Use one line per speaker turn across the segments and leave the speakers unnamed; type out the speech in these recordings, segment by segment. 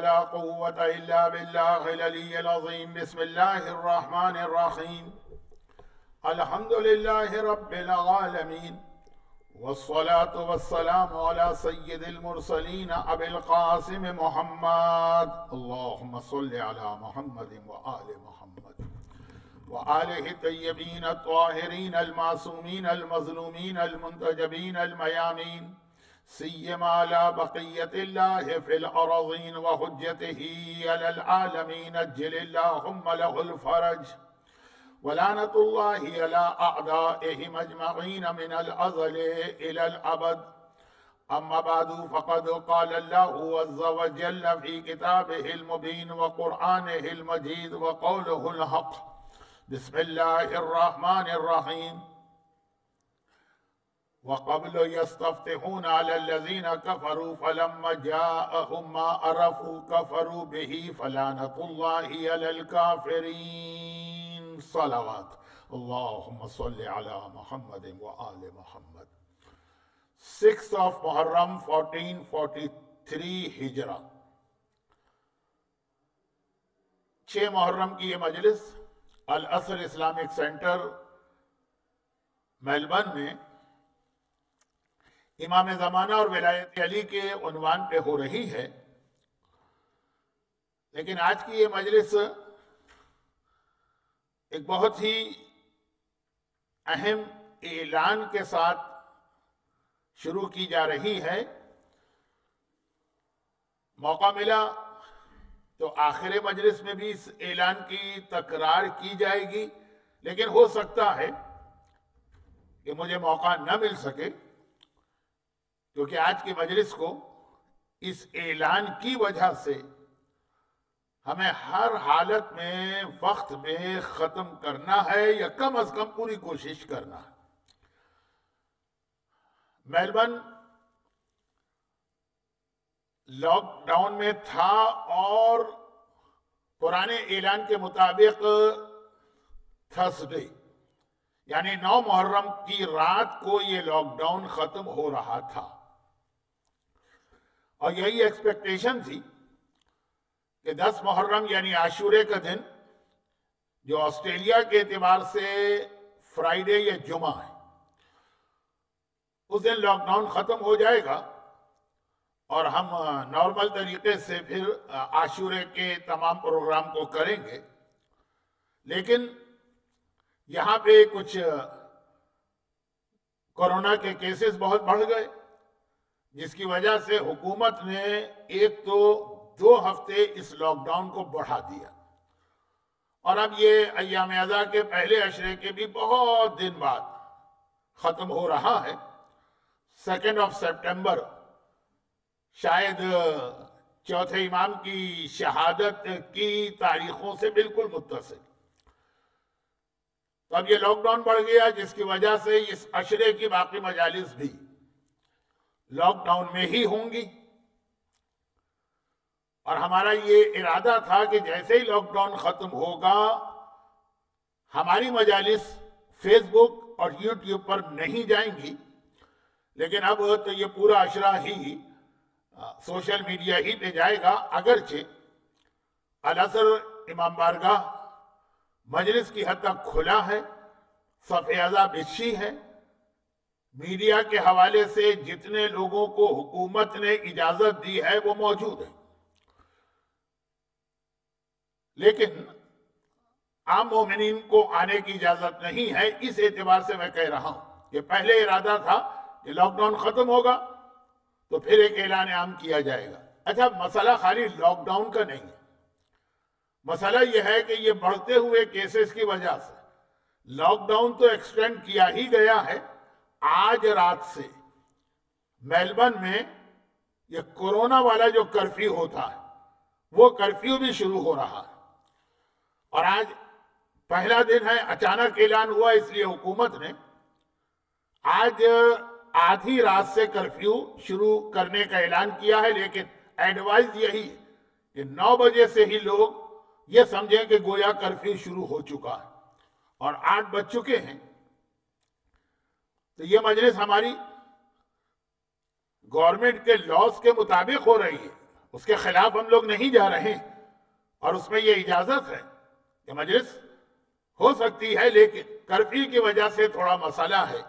لا قوة إلا بالله العلي العظيم. بسم الله الرحمن الرحيم. الحمد لله رب العالمين، والصلاة والسلام على سيد المرسلين أبي القاسم محمد. اللهم صل على محمد وآل محمد وآله الطيبين الطاهرين المعصومين المظلومين المنتجبين الميامين، سيما على بقية الله في الأراضين وحجته على العالمين. أجل اللهم له الفرج، ولعنة الله على أعدائهم أجمعين من الأزل إلى الأبد. أما بعد، فقد قال الله عز وجل في كتابه المبين وقرآنه المجيد وقوله الحق. بسم الله الرحمن الرحيم. وقبل يستفتحون على الذين كفروا فلما جاءهم ما عرفوا كفروا به فلعنة الله على الكافرين. صلوات. اللهم صل على محمد وآل محمد. 6th of Muharram 1443 ہجرہ. 6 محرم کی یہ مجلس الاصل اسلامک سینٹر میلبرن میں امام زمانہ اور ولایت علی کے عنوان پہ ہو رہی ہے. لیکن آج کی یہ مجلس ایک بہت ہی اہم اعلان کے ساتھ شروع کی جا رہی ہے. موقع ملا تو آخر مجلس میں بھی اس اعلان کی تکرار کی جائے گی، لیکن ہو سکتا ہے کہ مجھے موقع نہ مل سکے، کیونکہ آج کی مجلس کو اس اعلان کی وجہ سے ہمیں ہر حالت میں وقت میں ختم کرنا ہے، یا کم از کم پوری کوشش کرنا ہے. میلبرن لاک ڈاؤن میں تھا اور پرانے اعلان کے مطابق تھرسڈے یعنی 9 محرم کی رات کو یہ لاک ڈاؤن ختم ہو رہا تھا، اور یہی ایکسپیکٹیشن تھی کہ 10 محرم یعنی عاشورے کا دن، جو آسٹریلیا کے اعتبار سے فرائیڈے یا جمعہ ہے، اس دن لاک ڈاؤن ختم ہو جائے گا اور ہم نارمل طریقے سے پھر عاشورے کے تمام پروگرام کو کریں گے. لیکن یہاں پہ کچھ کورونا کے کیسز بہت بڑھ گئے، جس کی وجہ سے حکومت نے ایک تو 2 ہفتے اس لاک ڈاؤن کو بڑھا دیا، اور اب یہ ایام ازا کے پہلے عشرے کے بھی بہت دن بعد ختم ہو رہا ہے. 2 سپٹمبر شاید چوتھے امام کی شہادت کی تاریخوں سے بالکل متصل. تو اب یہ لاک ڈاؤن بڑھ گیا، جس کی وجہ سے اس عشرے کی باقی مجالس بھی لاک ڈاؤن میں ہی ہوں گی. اور ہمارا یہ ارادہ تھا کہ جیسے ہی لاک ڈاؤن ختم ہوگا ہماری مجالس فیس بک اور یوٹیوب پر نہیں جائیں گی، لیکن اب تو یہ پورا عشرہ ہی سوشل میڈیا ہی پہ جائے گا. اگرچہ الاصل امام بارگاہ مجلس کی حد تک کھلا ہے، صف ازا بچھی ہے، میڈیا کے حوالے سے جتنے لوگوں کو حکومت نے اجازت دی ہے وہ موجود ہے. لیکن عام مومنین کو آنے کی اجازت نہیں ہے. اس اعتبار سے میں کہہ رہا ہوں کہ پہلے ارادہ تھا کہ لاک ڈاؤن ختم ہوگا تو پھر ایک اعلان عام کیا جائے گا. اچھا، مسئلہ خالی لاک ڈاؤن کا نہیں ہے. مسئلہ یہ ہے کہ یہ بڑھتے ہوئے کیسز کی وجہ سے لاک ڈاؤن تو ایکسٹینڈ کیا ہی گیا ہے. آج رات سے میلبرن میں یہ کورونا والا جو کرفیو ہوتا ہے وہ کرفیو بھی شروع ہو رہا ہے. اور آج پہلا دن ہے، اچانک اعلان ہوا، اس لیے حکومت نے آج آدھی رات سے کرفیو شروع کرنے کا اعلان کیا ہے. لیکن ایڈوائز یہی کہ 9 بجے سے ہی لوگ یہ سمجھیں کہ گویا کرفیو شروع ہو چکا ہے، اور 8 بج چکے ہیں. تو یہ مجلس ہماری گورنمنٹ کے لاز کے مطابق ہو رہی ہے. اس کے خلاف ہم لوگ نہیں جا رہے ہیں، اور اس میں یہ اجازت ہے کہ مجلس ہو سکتی ہے، لیکن کرفیو کی وجہ سے تھوڑا مسئلہ ہے۔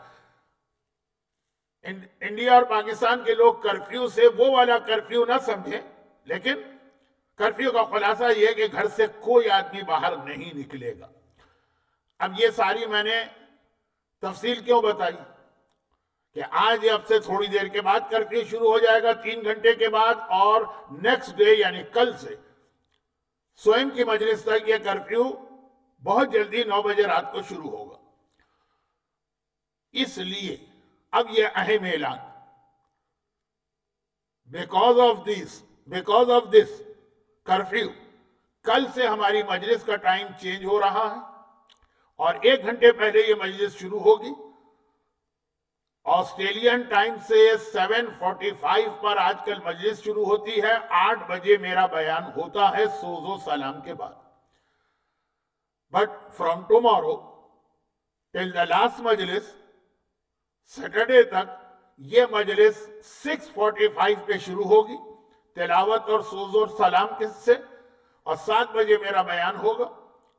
انڈیا اور پاکستان کے لوگ کرفیو سے وہ والا کرفیو نہ سمجھیں، لیکن کرفیو کا خلاصہ یہ کہ گھر سے کوئی آدمی باہر نہیں نکلے گا۔ اب یہ ساری میں نے تفصیل کیوں بتائی کہ آج اب سے تھوڑی دیر کے بعد کرفیو شروع ہو جائے گا 3 گھنٹے کے بعد، اور نیکسٹ ڈے یعنی کل سے سوئم کی مجلس تک یہ کرفیو بہت جلدی 9 بجے رات کو شروع ہوگا۔ اس لیے اب یہ اہم اعلان، بیکاز آف دس کرفیو کل سے ہماری مجلس کا ٹائم چینج ہو رہا ہے، اور 1 گھنٹے پہلے یہ مجلس شروع ہوگی۔ آسٹریلین ٹائم سے 7:45 پر آج کل مجلس شروع ہوتی ہے، 8 بجے میرا بیان ہوتا ہے سوز و سلام کے بعد۔ But from tomorrow till the last مجلس سیٹرڈے تک یہ مجلس 6:45 پہ شروع ہوگی تلاوت اور سوز و سلام سے، اور 7 بجے میرا بیان ہوگا۔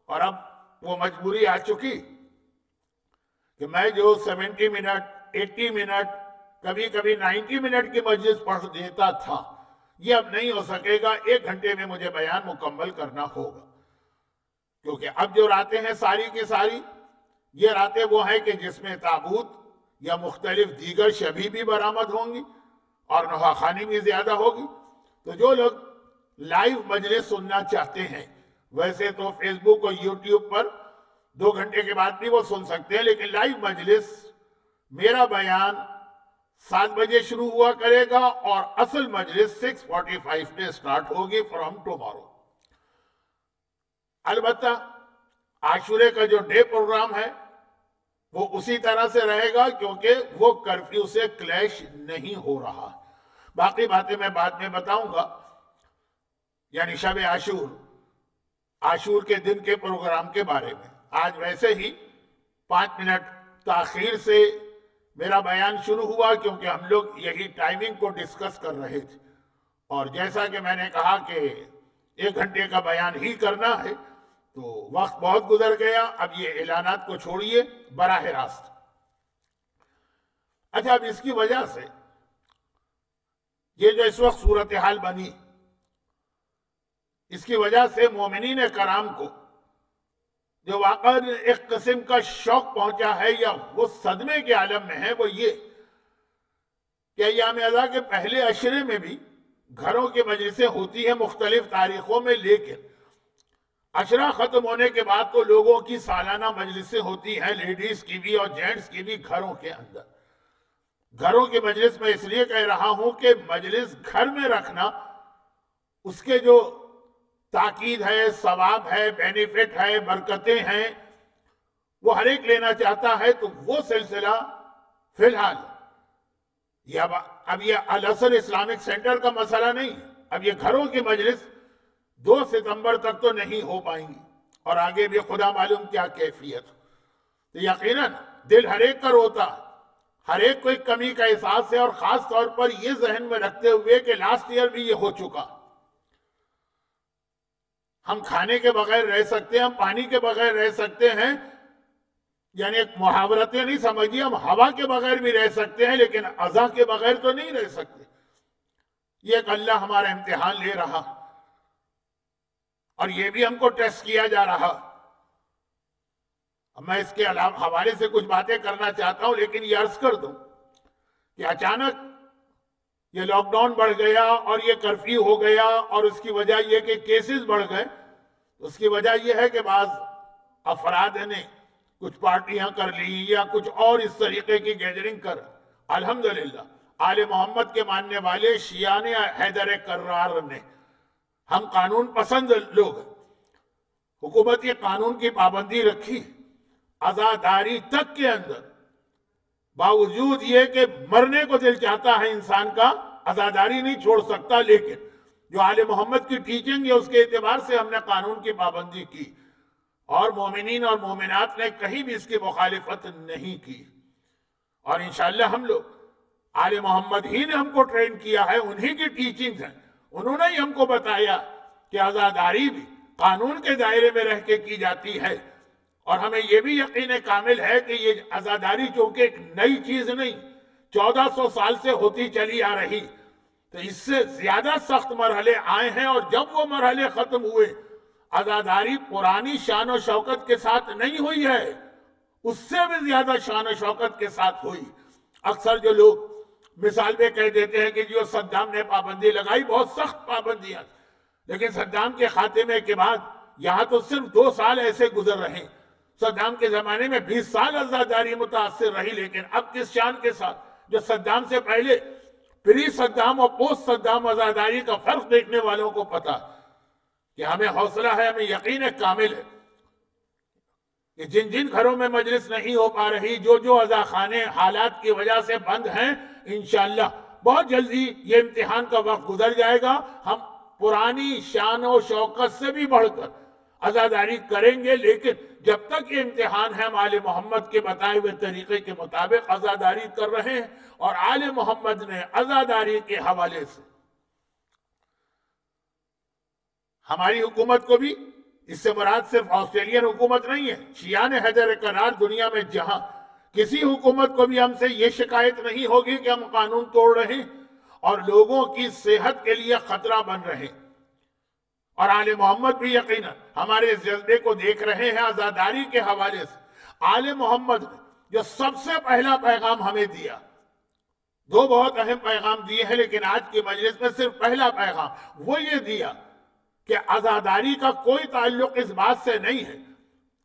اور اب وہ مجبوری آ چکی کہ میں جو 70 منٹ 80 منٹ کبھی کبھی 90 منٹ کی مجلس پڑھ دیتا تھا، یہ اب نہیں ہو سکے گا، 1 گھنٹے میں مجھے بیان مکمل کرنا ہوگا، کیونکہ اب جو راتیں ہیں ساری کی ساری یہ راتیں وہ ہیں کہ جس میں تابوت یا مختلف دیگر شبیہ بھی برآمد ہوں گی اور نواخوانی بھی زیادہ ہوگی۔ تو جو لوگ لائیو مجلس سننا چاہتے ہیں، ویسے تو فیس بک اور یوٹیوب پر 2 گھنٹے کے بعد بھی وہ سن سکتے ہیں، لیکن لائیو مجلس میرا بیان 7 بجے شروع ہوا کرے گا، اور اصل مجلس 6:45 پہ سٹارٹ ہوگی فرام ٹمارو۔ البتہ عاشورے کا جو ڈے پروگرام ہے وہ اسی طرح سے رہے گا، کیونکہ وہ کرفیو سے کلیش نہیں ہو رہا۔ باقی باتیں میں بعد میں بتاؤں گا، یعنی شب عاشور کے دن کے پروگرام کے بارے میں۔ آج ویسے ہی 5 منٹ تاخیر سے میرا بیان شروع ہوا، کیونکہ ہم لوگ یہی ٹائمنگ کو ڈسکس کر رہے تھے، اور جیسا کہ میں نے کہا کہ 1 گھنٹے کا بیان ہی کرنا ہے، تو وقت بہت گزر گیا۔ اب یہ اعلانات کو چھوڑیے براہ راست۔ اچھا، اب اس کی وجہ سے یہ جو اس وقت صورتحال بنی، اس کی وجہ سے مومنین کرام کو جو واقعا ایک قسم کا شوق پہنچا ہے یا وہ صدمے کے عالم میں ہے، وہ یہ کہ ایام اضحیٰ کے پہلے عشرے میں بھی گھروں کی مجلسیں ہوتی ہیں مختلف تاریخوں میں، لیکن عشرہ ختم ہونے کے بعد تو لوگوں کی سالانہ مجلسیں ہوتی ہیں، لیڈیز کی بھی اور جینٹس کی بھی، گھروں کے اندر۔ گھروں کی مجلس میں اس لیے کہہ رہا ہوں کہ مجلس گھر میں رکھنا، اس کے جو تاکید ہے، ثواب ہے، بینیفٹ ہے، برکتیں ہیں، وہ ہر ایک لینا چاہتا ہے۔ تو وہ سلسلہ فی الحال اب یہ الحسن اسلامک سینٹر کا مسئلہ نہیں، اب یہ گھروں کی مجلس 2 ستمبر تک تو نہیں ہو پائیں گی، اور آگے بھی خدا معلوم کیا کیفیت۔ تو یقیناً دل ہر ایک کا روتا، ہر ایک کو ایک کمی کا احساس ہے، اور خاص طور پر یہ ذہن میں رکھتے ہوئے کہ لاسٹ ایئر بھی یہ ہو چکا۔ ہم کھانے کے بغیر رہ سکتے ہیں، ہم پانی کے بغیر رہ سکتے ہیں، یعنی ایک محاورتیں نہیں سمجھیے، ہم ہوا کے بغیر بھی رہ سکتے ہیں، لیکن اذى کے بغیر تو نہیں رہ سکتے۔ یہ ایک اللہ ہمارا امتحان لے رہا، اور یہ بھی ہم کو ٹیسٹ کیا جا رہا۔ اب میں اس کے حوالے سے کچھ باتیں کرنا چاہتا ہوں، لیکن یہ عرض کر دوں کہ اچانک یہ لاک ڈاؤن بڑھ گیا اور یہ کرفیو ہو گیا، اور اس کی وجہ یہ کہ کیسز بڑھ گئے۔ اس کی وجہ یہ ہے کہ بعض افراد نے کچھ پارٹیاں کر لی یا کچھ اور اس طریقے کی گیدرنگ کر، الحمدللہ آل محمد کے ماننے والے شیعان حیدر کرار نے، ہم قانون پسند لوگ ہیں، حکومت یہ قانون کی پابندی رکھی، عزاداری تک کے اندر، باوجود یہ کہ مرنے کو دل چاہتا ہے انسان کا، عزاداری نہیں چھوڑ سکتا، لیکن جو آل محمد کی ٹیچنگ ہے اس کے اعتبار سے ہم نے قانون کی پابندی کی، اور مومنین اور مومنات نے کہیں بھی اس کی مخالفت نہیں کی۔ اور انشاءاللہ ہم لوگ آل محمد ہی نے ہم کو ٹرین کیا ہے، انہی کی ٹیچنگ ہے، انہوں نے ہی ہم کو بتایا کہ عزاداری بھی قانون کے دائرے میں رہ کے کی جاتی ہے، اور ہمیں یہ بھی یقین کامل ہے کہ یہ عزاداری چونکہ ایک نئی چیز نہیں، 1400 سال سے ہوتی چلی آ رہی، تو اس سے زیادہ سخت مرحلے آئے ہیں، اور جب وہ مرحلے ختم ہوئے، عزاداری پرانی شان و شوکت کے ساتھ نہیں ہوئی ہے، اس سے بھی زیادہ شان و شوکت کے ساتھ ہوئی۔ اکثر جو لوگ مثال میں کہہ دیتے ہیں کہ جو صدام نے پابندی لگائی، بہت سخت پابندیاں، لیکن صدام کے خاتمے کے بعد یہاں تو صرف 2 سال ایسے گزر رہے، صدام کے زمانے میں 20 سال عزاداری متاثر رہی، لیکن اب کس شان کے ساتھ، جو صدام سے پہلے پری صدام اور پوسٹ صدام عزاداری کا فرق دیکھنے والوں کو پتا کہ ہمیں حوصلہ ہے، ہمیں یقین کامل ہے کہ جن جن گھروں میں مجلس نہیں ہو پا رہی، جو عزاخانے حالات کی وجہ سے بند ہیں، انشاءاللہ بہت جلدی یہ امتحان کا وقت گزر جائے گا، ہم پرانی شان و شوکت سے بھی بڑھ کر عزاداری کریں گے، لیکن جب تک یہ امتحان ہے ہم آل محمد کے بتائے ہوئے طریقے کے مطابق عزاداری کر رہے ہیں، اور آل محمد نے عزاداری کے حوالے سے ہماری حکومت کو بھی، اس سے مراد صرف آسٹریلین حکومت نہیں ہے، شیعان حیدر قرار دنیا میں جہاں کسی حکومت کو بھی ہم سے یہ شکایت نہیں ہوگی کہ ہم قانون توڑ رہے ہیں اور لوگوں کی صحت کے لیے خطرہ بن رہے ہیں، اور آل محمد بھی یقیناً ہمارے اس جذبے کو دیکھ رہے ہیں۔ عزاداری کے حوالے سے آل محمد نے جو سب سے پہلا پیغام ہمیں دیا، 2 بہت اہم پیغام دیے ہیں، لیکن آج کی مجلس میں صرف پہلا پیغام وہ یہ دیا کہ عزاداری کا کوئی تعلق اس بات سے نہیں ہے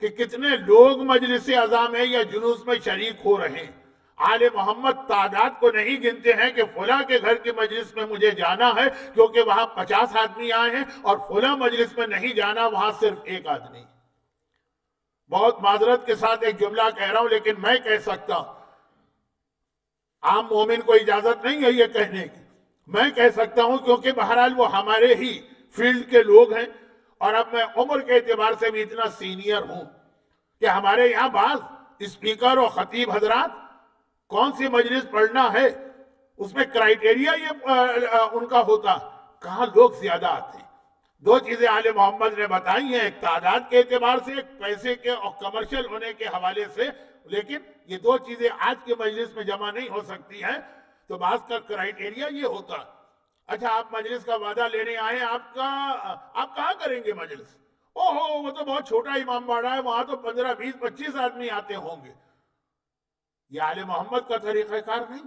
کہ کتنے لوگ مجلس عزا میں یا جلوس میں شریک ہو رہے ہیں۔ آل محمد تعداد کو نہیں گنتے ہیں کہ فلاں کے گھر کی مجلس میں مجھے جانا ہے کیونکہ وہاں 50 آدمی آئے ہیں، اور فلاں مجلس میں نہیں جانا، وہاں صرف 1 آدمی۔ بہت معذرت کے ساتھ ایک جملہ کہہ رہا ہوں، لیکن میں کہہ سکتا ہوں، عام مومن کو اجازت نہیں ہے یہ کہنے کی، میں کہہ سکتا ہوں کیونکہ بہرحال وہ ہمارے ہی فیلڈ کے لوگ ہیں، اور اب میں عمر کے اعتبار سے بھی اتنا سینئر ہوں کہ ہمارے یہاں بعض اسپیکر اور خطیب حضرات کون سی مجلس پڑھنا ہے اس میں کرائیٹیریا یہ ان کا ہوتا، کہاں لوگ زیادہ آتے ہیں۔ 2 چیزیں آل محمد نے بتائی ہیں، ایک تعداد کے اعتبار سے، ایک پیسے کے اور کمرشل ہونے کے حوالے سے، لیکن یہ 2 چیزیں آج کے مجلس میں جمع نہیں ہو سکتی ہیں، تو بعض کا کرائیٹیریا یہ ہوتا، اچھا آپ مجلس کا وعدہ لینے آئے، آپ کہاں کریں گے مجلس؟ اوہو وہ تو بہت چھوٹا امام باڑہ ہے، وہاں تو 15 20 25 آدمی آتے ہوں گے۔ یہ آل محمد کا طریقہ کار نہیں۔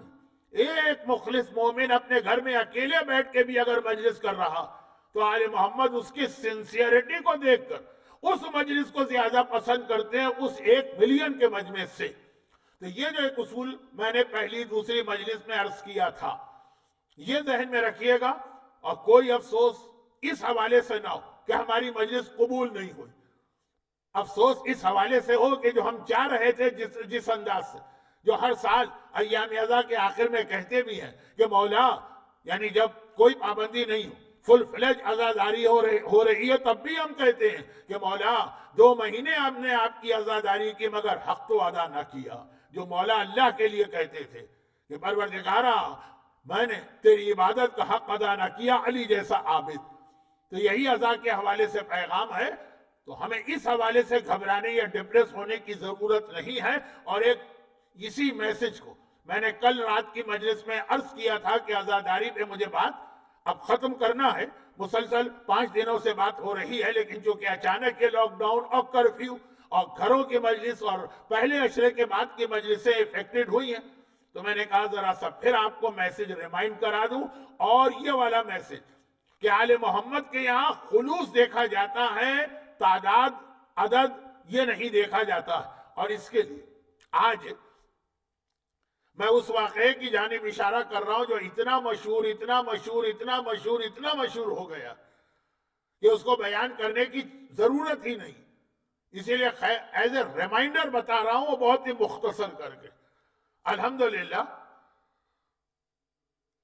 ایک مخلص مومن اپنے گھر میں اکیلے بیٹھ کے بھی اگر مجلس کر رہا تو آل محمد اس کی سنسیئرٹی کو دیکھ کر اس مجلس کو زیادہ پسند کرتے ہیں اس 1 ملین کے مجمع سے۔ تو یہ جو ایک اصول میں نے پہلی دوسری مجلس میں عرض کیا تھا، یہ ذہن میں رکھیے گا، اور کوئی افسوس اس حوالے سے نہ ہو کہ ہماری مجلس قبول نہیں ہوئی، افسوس اس حوالے سے ہو کہ جو ہم چاہ رہے تھے جس انداز سے، جو ہر سال ایام عزا کے آخر میں کہتے بھی ہیں کہ مولا، یعنی جب کوئی پابندی نہیں ہو، فل فلیج عزاداری ہو رہی ہے، تب بھی ہم کہتے ہیں کہ مولا 2 مہینے ہم نے آپ کی عزاداری کی مگر حق تو ادا نہ کیا، جو مولا اللہ کے لیے کہتے تھے کہ پروردگارا میں نے تیری عبادت کا حق ادا نہ کیا، علی جیسا عابد۔ تو یہی عزا کے حوالے سے پیغام ہے، تو ہمیں اس حوالے سے گھبرانے یا ڈپریس ہونے کی ضرورت نہیں ہے۔ اور ایک اسی میسج کو میں نے کل رات کی مجلس میں عرض کیا تھا کہ عزاداری پہ مجھے بات اب ختم کرنا ہے، مسلسل 5 دنوں سے بات ہو رہی ہے، لیکن چونکہ اچانک یہ لاک ڈاؤن اور کرفیو اور گھروں کی مجلس اور پہلے عشرے کے بعد کی مجلسیں افیکٹڈ ہوئی ہیں، تو میں نے کہا ذرا سا پھر آپ کو میسج ریمائنڈ کرا دوں، اور یہ والا میسج کہ آل محمد کے یہاں خلوص دیکھا جاتا ہے، تعداد عدد یہ نہیں دیکھا جاتا، اور اس کے لیے آج میں اس واقعے کی جانب اشارہ کر رہا ہوں جو اتنا مشہور ہو گیا کہ اس کو بیان کرنے کی ضرورت ہی نہیں، اسی لیے ایز اے ریمائنڈر بتا رہا ہوں، وہ بہت ہی مختصر کر کے۔ الحمدللہ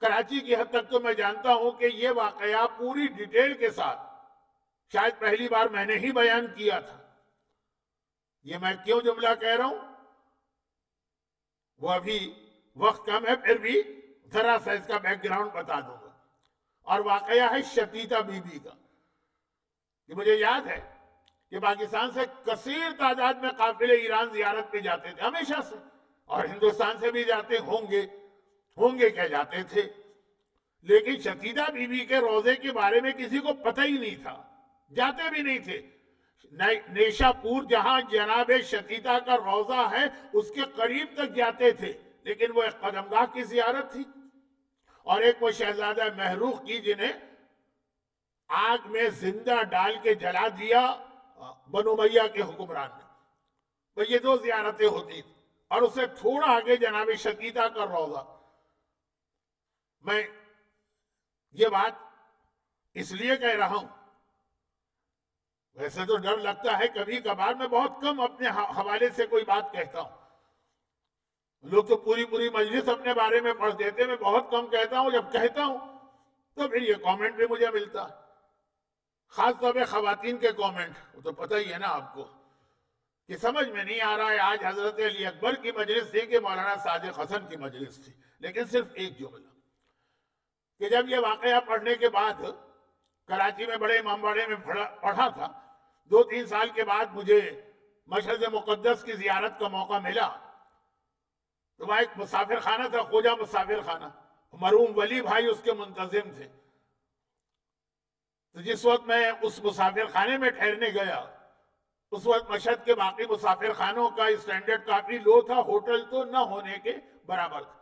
کراچی کی حد تک تو میں جانتا ہوں کہ یہ واقعہ پوری ڈیٹیل کے ساتھ شاید پہلی بار میں نے ہی بیان کیا تھا۔ یہ میں کیوں جملہ کہہ رہا ہوں وہ ابھی وقت کم ہے، پھر بھی ذرا سا اس کا بیک گراؤنڈ بتا دوں گا۔ اور واقعہ ہے شتیتا بی بی کا، کہ مجھے یاد ہے کہ پاکستان سے کثیر تعداد میں قافلے ایران زیارت پہ جاتے تھے ہمیشہ سے، اور ہندوستان سے بھی جاتے ہوں گے کیا جاتے تھے، لیکن شتیتا بی بی کے روزے کے بارے میں کسی کو پتہ ہی نہیں تھا، جاتے بھی نہیں تھے۔ نیشا پور جہاں جناب شتیتا کا روزہ ہے اس کے قریب تک جاتے تھے، لیکن وہ ایک قدمگاہ کی زیارت تھی، اور ایک وہ شہزادہ محروق کی جنہیں آگ میں زندہ ڈال کے جلا دیا بنو امیہ کے حکمران نے، تو یہ دو زیارتیں ہوتی تھیں، اور اس سے تھوڑا آگے جناب شتیتا کا روزہ۔ میں یہ بات اس لیے کہہ رہا ہوں، ویسے تو ڈر لگتا ہے کبھی کبھار، میں بہت کم اپنے حوالے سے کوئی بات کہتا ہوں، لوگ تو پوری مجلس اپنے بارے میں پڑھ دیتے، میں بہت کم کہتا ہوں، جب کہتا ہوں تو پھر یہ کامنٹ بھی مجھے ملتا، خاص طور پہ خواتین کے کامنٹ، وہ تو پتہ ہی ہے نا آپ کو، کہ سمجھ میں نہیں آ رہا ہے۔ آج حضرت علی اکبر کی مجلس تھی کہ مولانا صادق حسن کی مجلس تھی، لیکن صرف ایک جملہ، کہ جب یہ واقعہ پڑھنے کے بعد کراچی میں بڑے امام باڑے میں پڑھا تھا، 2-3 سال کے بعد مجھے مشہد مقدس کی زیارت کا موقع ملا، تو وہاں ایک مسافر خانہ تھا، خوجہ مسافر خانہ، مرحوم ولی بھائی اس کے منتظم تھے، تو جس وقت میں اس مسافر خانے میں ٹھہرنے گیا، اس وقت مشہد کے باقی مسافر خانوں کا اسٹینڈرڈ کافی لو تھا، ہوٹل تو نہ ہونے کے برابر تھا،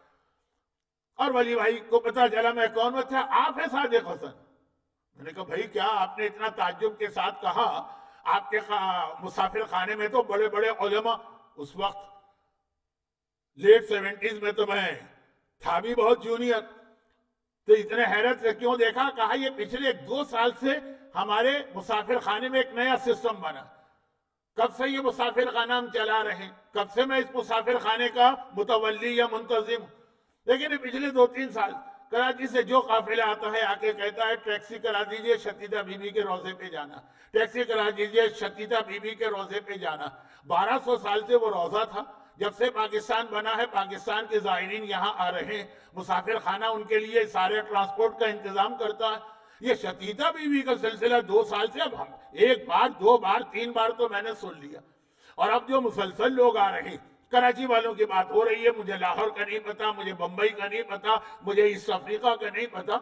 اور ولی بھائی کو پتا چلا میں کون ہوں، اچھا آپ ہیں صادق حسن؟ میں نے کہا بھائی کیا آپ نے اتنا تعجب کے ساتھ کہا، آپ کے مسافر خانے میں تو بڑے بڑے علماء، اس وقت لیٹ 70s میں تو میں تھا بھی بہت جونیئر، تو اتنے حیرت سے کیوں دیکھا؟ کہا یہ پچھلے 2 سال سے ہمارے مسافر خانے میں ایک نیا سسٹم بنا، کب سے یہ مسافر خانہ ہم چلا رہے ہیں، کب سے میں اس مسافر خانے کا متولی یا منتظم، لیکن یہ پچھلے 2-3 سال کراچی سے جو قافلہ آتا ہے آ کے کہتا ہے ٹیکسی کرا دیجئے شتیتا بی بی کے روزے پہ جانا، ٹیکسی کرا دیجئے شتیتا بی بی کے روزے پہ جانا۔ 1200 سال سے وہ روزہ تھا، جب سے پاکستان بنا ہے پاکستان کے زائرین یہاں آ رہے ہیں، مسافر خانہ ان کے لیے سارے ٹرانسپورٹ کا انتظام کرتا ہے۔ یہ شتیتا بی بی کا سلسلہ 2 سال سے، اب ہم 1 بار 2 بار 3 بار تو میں نے سن لیا، اور اب جو مسلسل لوگ آ رہے ہیں، کراچی والوں کی بات ہو رہی ہے، مجھے لاہور کا نہیں پتا، مجھے بمبئی کا نہیں پتا، مجھے ایسٹ افریقہ کا نہیں پتا،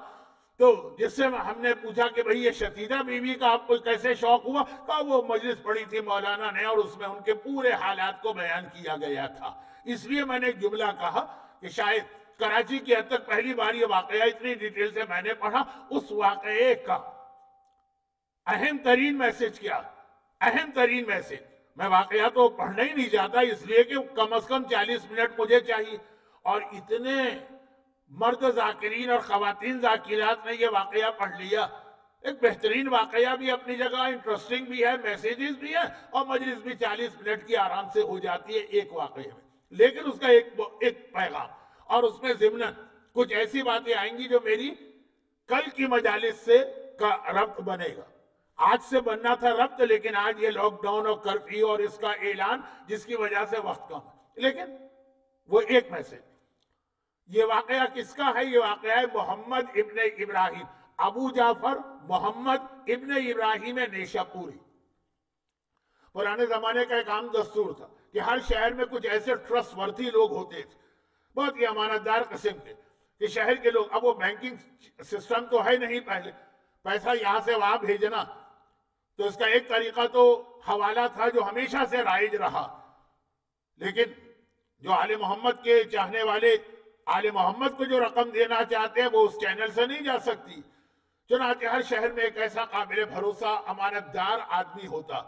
تو جس سے ہم نے پوچھا کہ بھئی یہ شتیتا بی بی کا آپ کو کیسے شوق ہوا؟ کہا وہ مجلس پڑھی تھی مولانا نے، اور اس میں ان کے پورے حالات کو بیان کیا گیا تھا، اس لیے میں نے ایک جملہ کہا کہ شاید کراچی کی حد تک پہلی بار یہ واقعہ اتنی ڈیٹیل سے میں نے پڑھا۔ اس واقعے کا اہم ترین میسج کیا؟ اہم ترین میسج، میں واقعہ تو پڑھنا ہی نہیں چاہتا، اس لیے کہ کم از کم 40 منٹ مجھے چاہیے، اور اتنے مرد ذاکرین اور خواتین ذاکرات نے یہ واقعہ پڑھ لیا۔ ایک بہترین واقعہ بھی اپنی جگہ، انٹرسٹنگ بھی ہے، میسیجز بھی ہیں، اور مجلس بھی 40 منٹ کی آرام سے ہو جاتی ہے ایک واقعے میں، لیکن اس کا ایک پیغام، اور اس میں ضمناً کچھ ایسی باتیں آئیں گی جو میری کل کی مجالس سے کا ربط بنے گا۔ آج سے بننا تھا ربط، لیکن آج یہ لاک ڈاؤن اور کرفیو اور اس کا اعلان جس کی وجہ سے وقت کم ہے، لیکن وہ ایک میسج۔ یہ واقعہ کس کا ہے؟ یہ واقعہ ہے محمد ابن ابراہیم، ابو جعفر محمد ابن ابراہیم نیشا پوری۔ پرانے زمانے کا ایک عام دستور تھا کہ ہر شہر میں کچھ ایسے ٹرسٹ وردی لوگ ہوتے تھے، بہت ہی امانتدار قسم کے، کہ شہر کے لوگ، اب وہ بینکنگ سسٹم تو ہے نہیں، پہلے پیسہ یہاں سے وہاں بھیجنا، تو اس کا ایک طریقہ تو حوالہ تھا جو ہمیشہ سے رائج رہا، لیکن جو آل محمد کے چاہنے والے آل محمد کو جو رقم دینا چاہتے ہیں وہ اس چینل سے نہیں جا سکتی، چنانچہ ہر شہر میں ایک ایسا قابل بھروسہ امانتدار آدمی ہوتا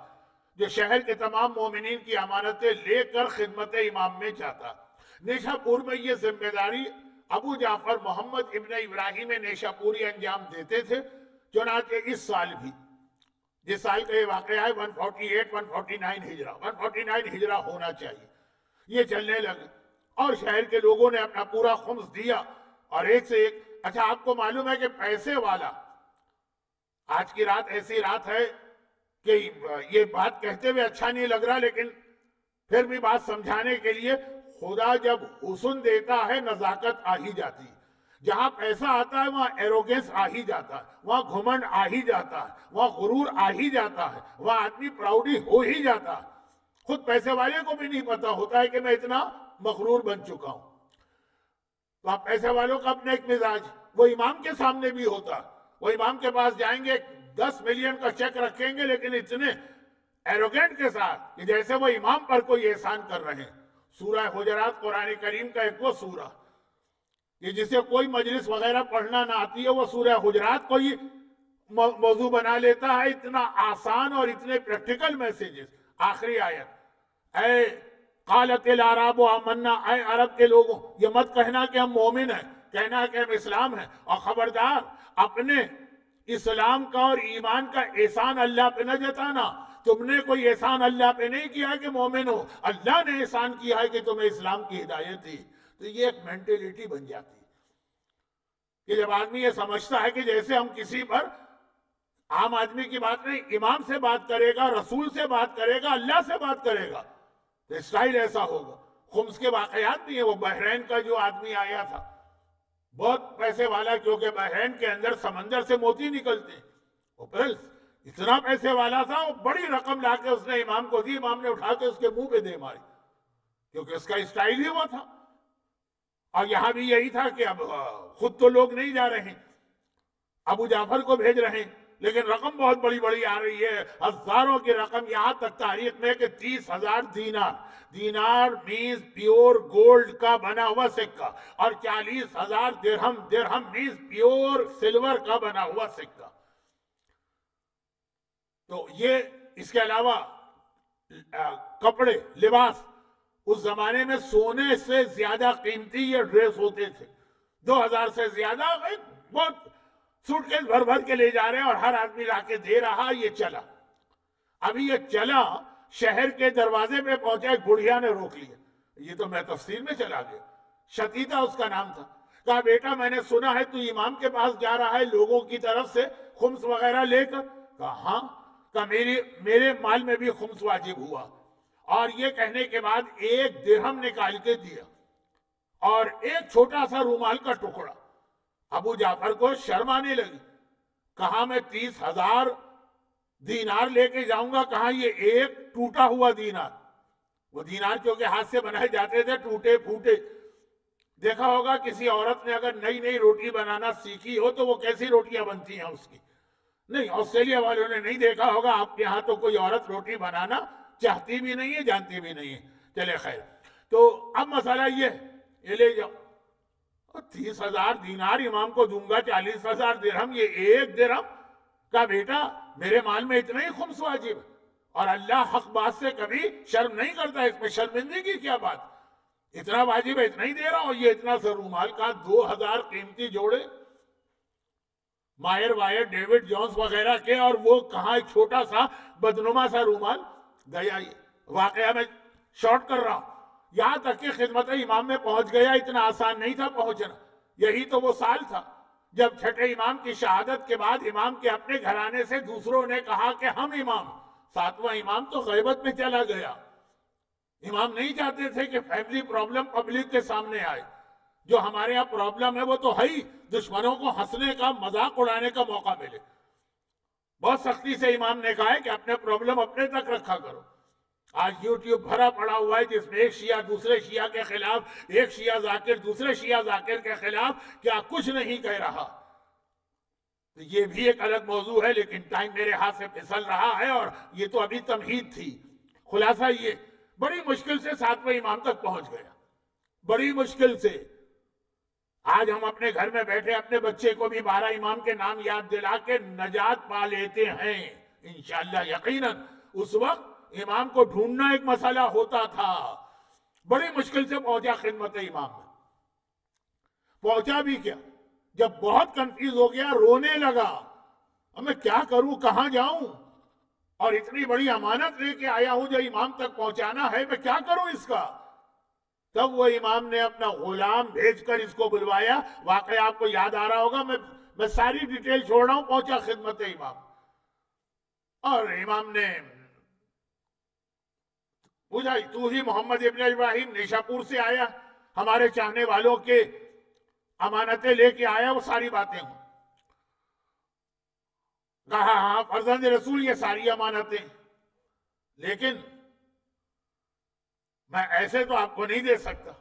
جو شہر کے تمام مومنین کی امانتیں لے کر خدمت امام میں جاتا۔ نیشا پور میں یہ ذمہ داری ابو جعفر محمد ابن ابراہیم نیشا پوری انجام دیتے تھے، چنانچہ اس سال بھی، جس سال کا یہ واقعہ ہے 149 ہجرہ ہونا چاہیے، یہ چلنے لگے، اور شہر کے لوگوں نے اپنا پورا خمس دیا، اور ایک سے ایک۔ اچھا آپ کو معلوم ہے کہ پیسے والا، آج کی رات ایسی رات ہے کہ یہ بات کہتے ہوئے اچھا نہیں لگ رہا، لیکن پھر بھی بات سمجھانے کے لیے، خدا جب حسن دیتا ہے نزاکت آ ہی جاتی، جہاں پیسہ آتا ہے وہاں ایروگینس آ ہی جاتا ہے، وہاں گھمنڈ آ ہی جاتا ہے، وہاں غرور آ ہی جاتا ہے، وہاں آدمی پراؤڈی ہو ہی جاتا ہے۔ خود پیسے والے کو بھی نہیں پتا ہوتا ہے کہ میں اتنا مغرور بن چکا ہوں۔ تو آپ پیسے والوں کا اپنا ایک مزاج وہ امام کے سامنے بھی ہوتا، وہ امام کے پاس جائیں گے 10 ملین کا چیک رکھیں گے لیکن اتنے ایروگینٹ کے ساتھ کہ جیسے وہ امام پر کوئی احسان کر رہے ہیں۔ سورہ حجرات قرآن کریم کا ایک وہ سورہ کہ جسے کوئی مجلس وغیرہ پڑھنا نہ آتی ہے وہ سورہ حجرات کو ہی موضوع بنا لیتا ہے۔ اتنا آسان اور اتنے پریکٹیکل میسیجز۔ آخری آیت، اے قالت الاعراب آمنا، اے عرب کے لوگوں یہ مت کہنا کہ ہم مومن ہیں، کہنا کہ ہم اسلام ہیں، اور خبردار اپنے اسلام کا اور ایمان کا احسان اللہ پہ نہ جتانا۔ تم نے کوئی احسان اللہ پہ نہیں کیا کہ مومن ہو، اللہ نے احسان کیا ہے کہ تمہیں اسلام کی ہدایت دی۔ تو یہ ایک مینٹیلیٹی بن جاتی ہے کہ جب آدمی یہ سمجھتا ہے کہ جیسے ہم کسی پر عام آدمی کی بات نہیں، امام سے بات کرے گا، رسول سے بات کرے گا، اللہ سے بات کرے گا، تو اسٹائل ایسا ہوگا۔ خمس کے واقعات بھی ہیں، وہ بحرین کا جو آدمی آیا تھا بہت پیسے والا، کیونکہ بحرین کے اندر سمندر سے موتی نکلتے ہیں، وہ پرلس اتنا پیسے والا تھا، وہ بڑی رقم لا کے اس نے امام کو دی، امام نے اٹھا کے اس کے منہ پہ دے ماری، کیونکہ اس کا اسٹائل ہی وہ تھا۔ اور یہاں بھی یہی تھا کہ اب خود تو لوگ نہیں جا رہے ہیں، ابو جعفر کو بھیج رہے ہیں، لیکن رقم بہت بڑی بڑی آ رہی ہے، ہزاروں کی رقم، یہاں تک تاریخ میں کہ 30,000 دینار، دینار مینز پیور گولڈ کا بنا ہوا سکہ، اور 40,000 درہم، درہم مینز پیور سلور کا بنا ہوا سکہ۔ تو یہ اس کے علاوہ کپڑے، لباس، اس زمانے میں سونے سے زیادہ قیمتی یہ ڈریس ہوتے تھے، 2,000 سے زیادہ، بہت سوٹ کیس بھر بھر کے لے جا رہے ہیں اور ہر آدمی لا کے دے رہا۔ یہ چلا، ابھی یہ چلا، شہر کے دروازے پہ پہنچا، ایک بڑھیا نے روک لیا، یہ تو میں تفسیر میں چلا گیا، شتیتا اس کا نام تھا۔ کہا بیٹا میں نے سنا ہے تو امام کے پاس جا رہا ہے لوگوں کی طرف سے خمس وغیرہ لے کر؟ کہا ہاں۔ کہا میرے مال میں بھی خمس واجب ہوا، اور یہ کہنے کے بعد 1 درہم نکال کے دیا اور ایک چھوٹا سا رومال کا ٹکڑا۔ ابو جعفر کو شرم آنے لگی، کہا میں 30,000 دینار لے کے جاؤں گا، کہا یہ ایک ٹوٹا ہوا دینار، وہ دینار کیونکہ ہاتھ سے بنائے جاتے تھے ٹوٹے پھوٹے۔ دیکھا ہوگا کسی عورت نے اگر نئی نئی روٹی بنانا سیکھی ہو تو وہ کیسی روٹیاں بنتی ہیں اس کی، نہیں آسٹریلیا والوں نے نہیں دیکھا ہوگا، آپ کے ہاں تو کوئی عورت روٹی بنانا چاہتی بھی نہیں ہے، جانتی بھی نہیں ہے۔ چلے خیر، تو اب مسئلہ یہ لے جاؤ، 30,000 دینار امام کو دوں گا، 40,000 درہم، یہ 1 درہم کا بیٹا میرے مال میں اتنا ہی خمس واجب، اور اللہ حق بات سے کبھی شرم نہیں کرتا، اس میں شرمندگی کی کیا بات، اتنا واجب ہے اتنا ہی دے رہا ہوں۔ یہ اتنا سا رومال کا 2,000 قیمتی جوڑے، مائر وائر ڈیوڈ جونز وغیرہ کے، اور وہ کہاں ایک چھوٹا سا بدنما سا رومال گیا۔ یہ واقعہ میں شارٹ کر رہا ہوں، یہاں تک کہ خدمت امام میں پہنچ گیا، اتنا آسان نہیں تھا پہنچنا۔ یہی تو وہ سال تھا جب چھٹے امام کی شہادت کے بعد امام کے اپنے گھرانے سے دوسروں نے کہا کہ ہم امام، 7واں امام تو غیبت میں چلا گیا۔ امام نہیں چاہتے تھے کہ فیملی پرابلم پبلک کے سامنے آئے، جو ہمارے یہاں پرابلم ہے وہ تو ہے ہی، دشمنوں کو ہنسنے کا، مذاق اڑانے کا موقع ملے۔ بہت سختی سے امام نے کہا ہے کہ اپنے پرابلم اپنے تک رکھا کرو۔ آج یوٹیوب بھرا پڑا ہوا ہے جس میں ایک شیعہ دوسرے شیعہ کے خلاف، ایک شیعہ ذاکر دوسرے شیعہ ذاکر کے خلاف، کیا کچھ نہیں کہہ رہا۔ یہ بھی ایک الگ موضوع ہے، لیکن ٹائم میرے ہاتھ سے پھسل رہا ہے، اور یہ تو ابھی تمہید تھی۔ خلاصہ یہ بڑی مشکل سے 7ویں امام تک پہنچ گیا، بڑی مشکل سے۔ آج ہم اپنے گھر میں بیٹھے اپنے بچے کو بھی 12 امام کے نام یاد دلا کے نجات پا لیتے ہیں انشاءاللہ یقیناً۔ اس وقت امام کو ڈھونڈنا ایک مسئلہ ہوتا تھا، بڑی مشکل سے پہنچا خدمت امام میں۔ پہنچا بھی کیا، جب بہت کنفیوز ہو گیا، رونے لگا، اب میں کیا کروں، کہاں جاؤں، اور اتنی بڑی امانت لے کے آیا ہوں جو امام تک پہنچانا ہے، میں کیا کروں اس کا۔ تب وہ امام نے اپنا غلام بھیج کر اس کو بلوایا۔ واقعہ آپ کو یاد آ رہا ہوگا، میں ساری ڈیٹیل چھوڑ رہا ہوں۔ پہنچا خدمت امام، اور امام نے پوچھا تو ہی محمد ابن ابراہیم نیشاپور سے آیا، ہمارے چاہنے والوں کے امانتیں لے کے آیا وہ ساری باتیں ہوں. کہا ہاں فرزند رسول یہ ساری امانتیں، لیکن میں ایسے تو آپ کو نہیں دے سکتا.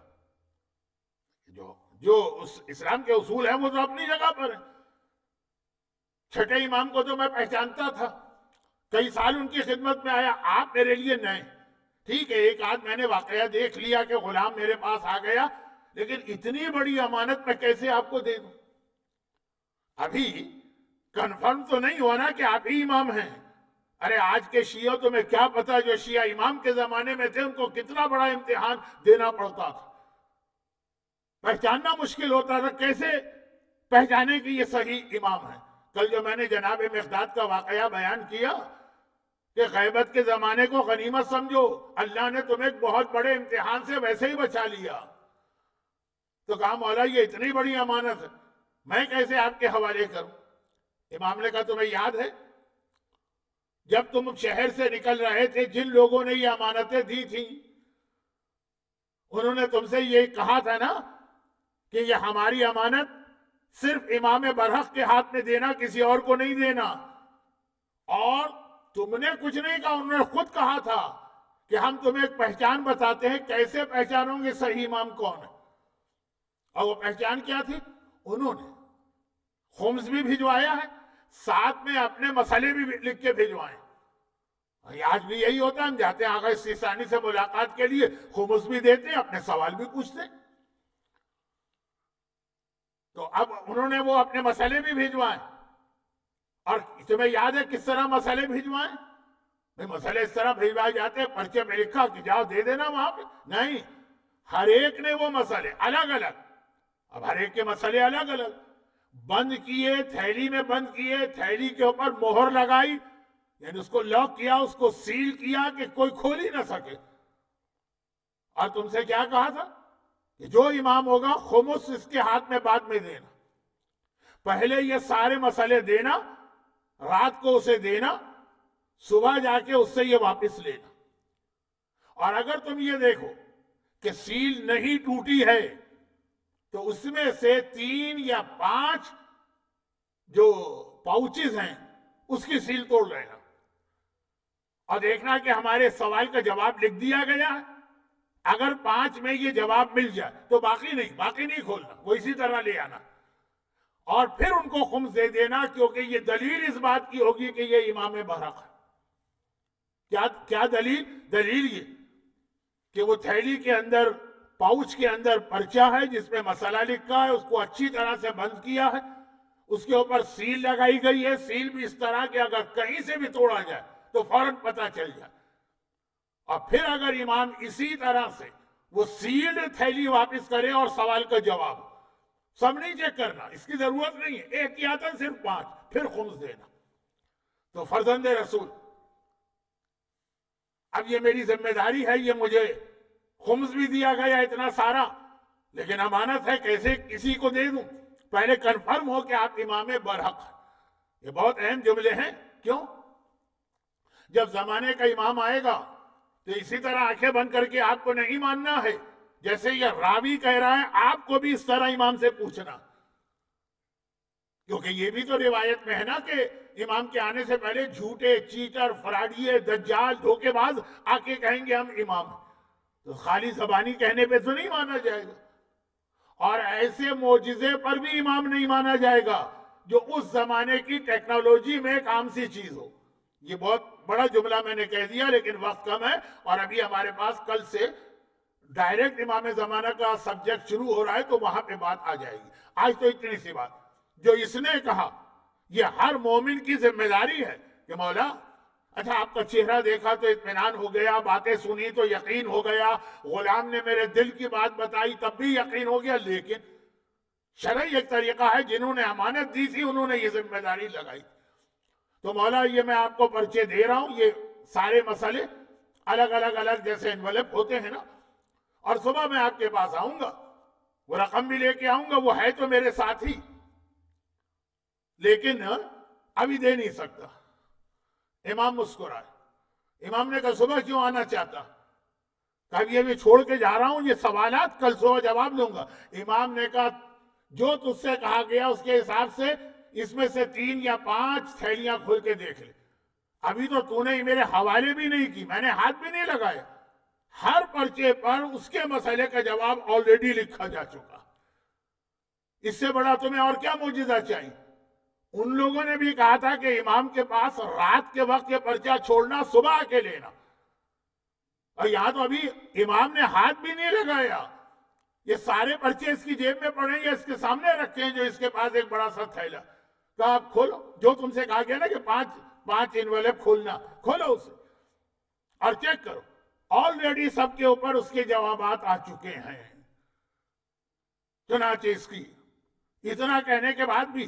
جو اسلام کے اصول ہیں وہ تو اپنی جگہ پر ہیں. چھٹے امام کو تو میں پہچانتا تھا، کئی سال ان کی خدمت میں آیا. آپ میرے لیے نئے، ٹھیک ہے ایک آدھ میں نے واقعہ دیکھ لیا کہ غلام میرے پاس آ گیا، لیکن اتنی بڑی امانت میں کیسے آپ کو دے دوں؟ ابھی کنفرم تو نہیں ہوا نا کہ آپ ہی امام ہیں. ارے آج کے شیعوں تو میں کیا پتا، جو شیعہ امام کے زمانے میں تھے ان کو کتنا بڑا امتحان دینا پڑتا تھا، پہچاننا مشکل ہوتا تھا. کیسے پہچانے کہ یہ صحیح امام ہے؟ کل جو میں نے جناب مقداد کا واقعہ بیان کیا کہ غیبت کے زمانے کو غنیمت سمجھو، اللہ نے تمہیں ایک بہت بڑے امتحان سے ویسے ہی بچا لیا. تو کہا مولا یہ اتنی بڑی امانت ہے میں کیسے آپ کے حوالے کروں؟ امام نے کہا تمہیں یاد ہے جب تم شہر سے نکل رہے تھے جن لوگوں نے یہ امانتیں دی تھیں انہوں نے تم سے یہ کہا تھا نا کہ یہ ہماری امانت صرف امام برحق کے ہاتھ میں دینا، کسی اور کو نہیں دینا. اور تم نے کچھ نہیں کہا، انہوں نے خود کہا تھا کہ ہم تمہیں ایک پہچان بتاتے ہیں، کیسے پہچانو گے صحیح امام کون ہے؟ اور وہ پہچان کیا تھی؟ انہوں نے خمس بھی بھجوایا ہے، ساتھ میں اپنے مسئلے بھی لکھ کے بھجوائے. آج بھی یہی ہوتا ہے، ہم جاتے ہیں آغا سیستانی سے ملاقات کے لیے، خمس بھی دیتے ہیں، اپنے سوال بھی پوچھتے ہیں. تو اب انہوں نے وہ اپنے مسئلے بھی بھیجوائے. اور تمہیں یاد ہے کس طرح مسئلے بھیجوائیں؟ مسئلے اس طرح بھیجوائے جاتے ہیں پرچے میں لکھا کہ جاؤ دے دینا وہاں پہ. نہیں، ہر ایک نے وہ مسئلے الگ الگ، اب ہر ایک کے مسئلے الگ الگ بند کیے، تھیلی میں بند کیے، تھیلی کے اوپر مہر لگائی، یعنی اس کو لاک کیا، اس کو سیل کیا کہ کوئی کھول ہی نہ سکے. اور تم سے کیا کہا تھا کہ جو امام ہوگا خمس اس کے ہاتھ میں بعد میں دینا، پہلے یہ سارے مسئلے دینا، رات کو اسے دینا، صبح جا کے اس سے یہ واپس لینا. اور اگر تم یہ دیکھو کہ سیل نہیں ٹوٹی ہے تو اس میں سے 3 یا 5 جو پاؤچز ہیں اس کی سیل توڑ لینا، اور دیکھنا کہ ہمارے سوال کا جواب لکھ دیا گیا ہے. اگر 5 میں یہ جواب مل جائے تو باقی نہیں کھولنا، وہ اسی طرح لے آنا، اور پھر ان کو خمس دے دینا، کیونکہ یہ دلیل اس بات کی ہوگی کہ یہ امام برحق ہے. کیا دلیل یہ کہ وہ تھیلی کے اندر، پاؤچ کے اندر پرچہ ہے جس میں مسئلہ لکھا ہے، اس کو اچھی طرح سے بند کیا ہے، اس کے اوپر سیل لگائی گئی ہے، سیل بھی اس طرح کہ اگر کہیں سے بھی توڑا جائے تو فوراً پتہ چل جائے. اور پھر اگر امام اسی طرح سے وہ سیلڈ تھیلی واپس کرے اور سوال کا جواب، سب نہیں چیک کرنا، اس کی ضرورت نہیں ہے، احتیاطاً صرف 5 پھر خمس دینا. تو فرزند رسول اب یہ میری ذمہ داری ہے، یہ مجھے خمس بھی دیا گیا اتنا سارا، لیکن امانت ہے، کیسے کسی کو دے دوں؟ پہلے کنفرم ہو کہ آپ امام برحق ہیں. یہ بہت اہم جملے ہیں. کیوں؟ جب زمانے کا امام آئے گا تو اسی طرح آنکھیں بند کر کے آپ کو نہیں ماننا ہے، جیسے یہ راوی کہہ رہا ہے آپ کو بھی اس طرح امام سے پوچھنا، کیونکہ یہ بھی تو روایت میں ہے نا کہ امام کے آنے سے پہلے جھوٹے، چیٹر، فراڈیے، دجال، دھوکے باز آ کے کہیں گے ہم امام ہیں. تو خالی زبانی کہنے پہ تو نہیں مانا جائے گا. اور ایسے معجزے پر بھی امام نہیں مانا جائے گا جو اس زمانے کی ٹیکنالوجی میں ایک عام سی چیز ہو. یہ بہت بڑا جملہ میں نے کہہ دیا، لیکن وقت کم ہے، اور ابھی ہمارے پاس کل سے ڈائریکٹ امام زمانہ کا سبجیکٹ شروع ہو رہا ہے تو وہاں پہ بات آ جائے گی. آج تو اتنی سی بات جو اس نے کہا، یہ ہر مومن کی ذمہ داری ہے کہ مولا اچھا آپ کا چہرہ دیکھا تو اطمینان ہو گیا، باتیں سنی تو یقین ہو گیا، غلام نے میرے دل کی بات بتائی تب بھی یقین ہو گیا، لیکن شرعی ایک طریقہ ہے، جنہوں نے امانت دی تھی انہوں نے یہ ذمہ داری لگائی. تو مولا یہ میں آپ کو پرچے دے رہا ہوں، یہ سارے مسئلے الگ جیسے انویلپ ہوتے ہیں نا، اور صبح میں آپ کے پاس آؤں گا، وہ رقم بھی لے کے آؤں گا، وہ ہے تو میرے ساتھ ہی، لیکن ابھی دے نہیں سکتا. امام مسکرائے. امام نے کہا صبح کیوں آنا چاہتا؟ کہا یہ بھی چھوڑ کے جا رہا ہوں، یہ سوالات کل صبح جواب دوں گا. امام نے کہا جو تجھ سے کہا گیا اس کے حساب سے اس میں سے 3 یا 5 تھیلیاں کھول کے دیکھ لے. ابھی تو تو نے میرے حوالے بھی نہیں کی, میں نے ہاتھ بھی نہیں لگایا. ہر پرچے پر اس کے مسئلے کا جواب آلریڈی لکھا جا چکا. اس سے بڑا تمہیں اور کیا معجزہ چاہیے؟ ان لوگوں نے بھی کہا تھا کہ امام کے پاس رات کے وقت یہ پرچہ چھوڑنا, صبح آ کے لینا. اور یہاں تو ابھی امام نے ہاتھ بھی نہیں لگایا. یہ سارے پرچے اس کی جیب میں پڑے ہیں یا اس کے سامنے رکھے ہیں, جو اس کے پاس ایک بڑا سا تھیلا. کہا کھولو, جو تم سے کہا گیا نا کہ 5 انویلپ کھولنا, کھولو اسے اور چیک کرو. آلریڈی سب کے اوپر اس کے جوابات آ چکے ہیں. چنانچہ اس کی اتنا کہنے کے بعد بھی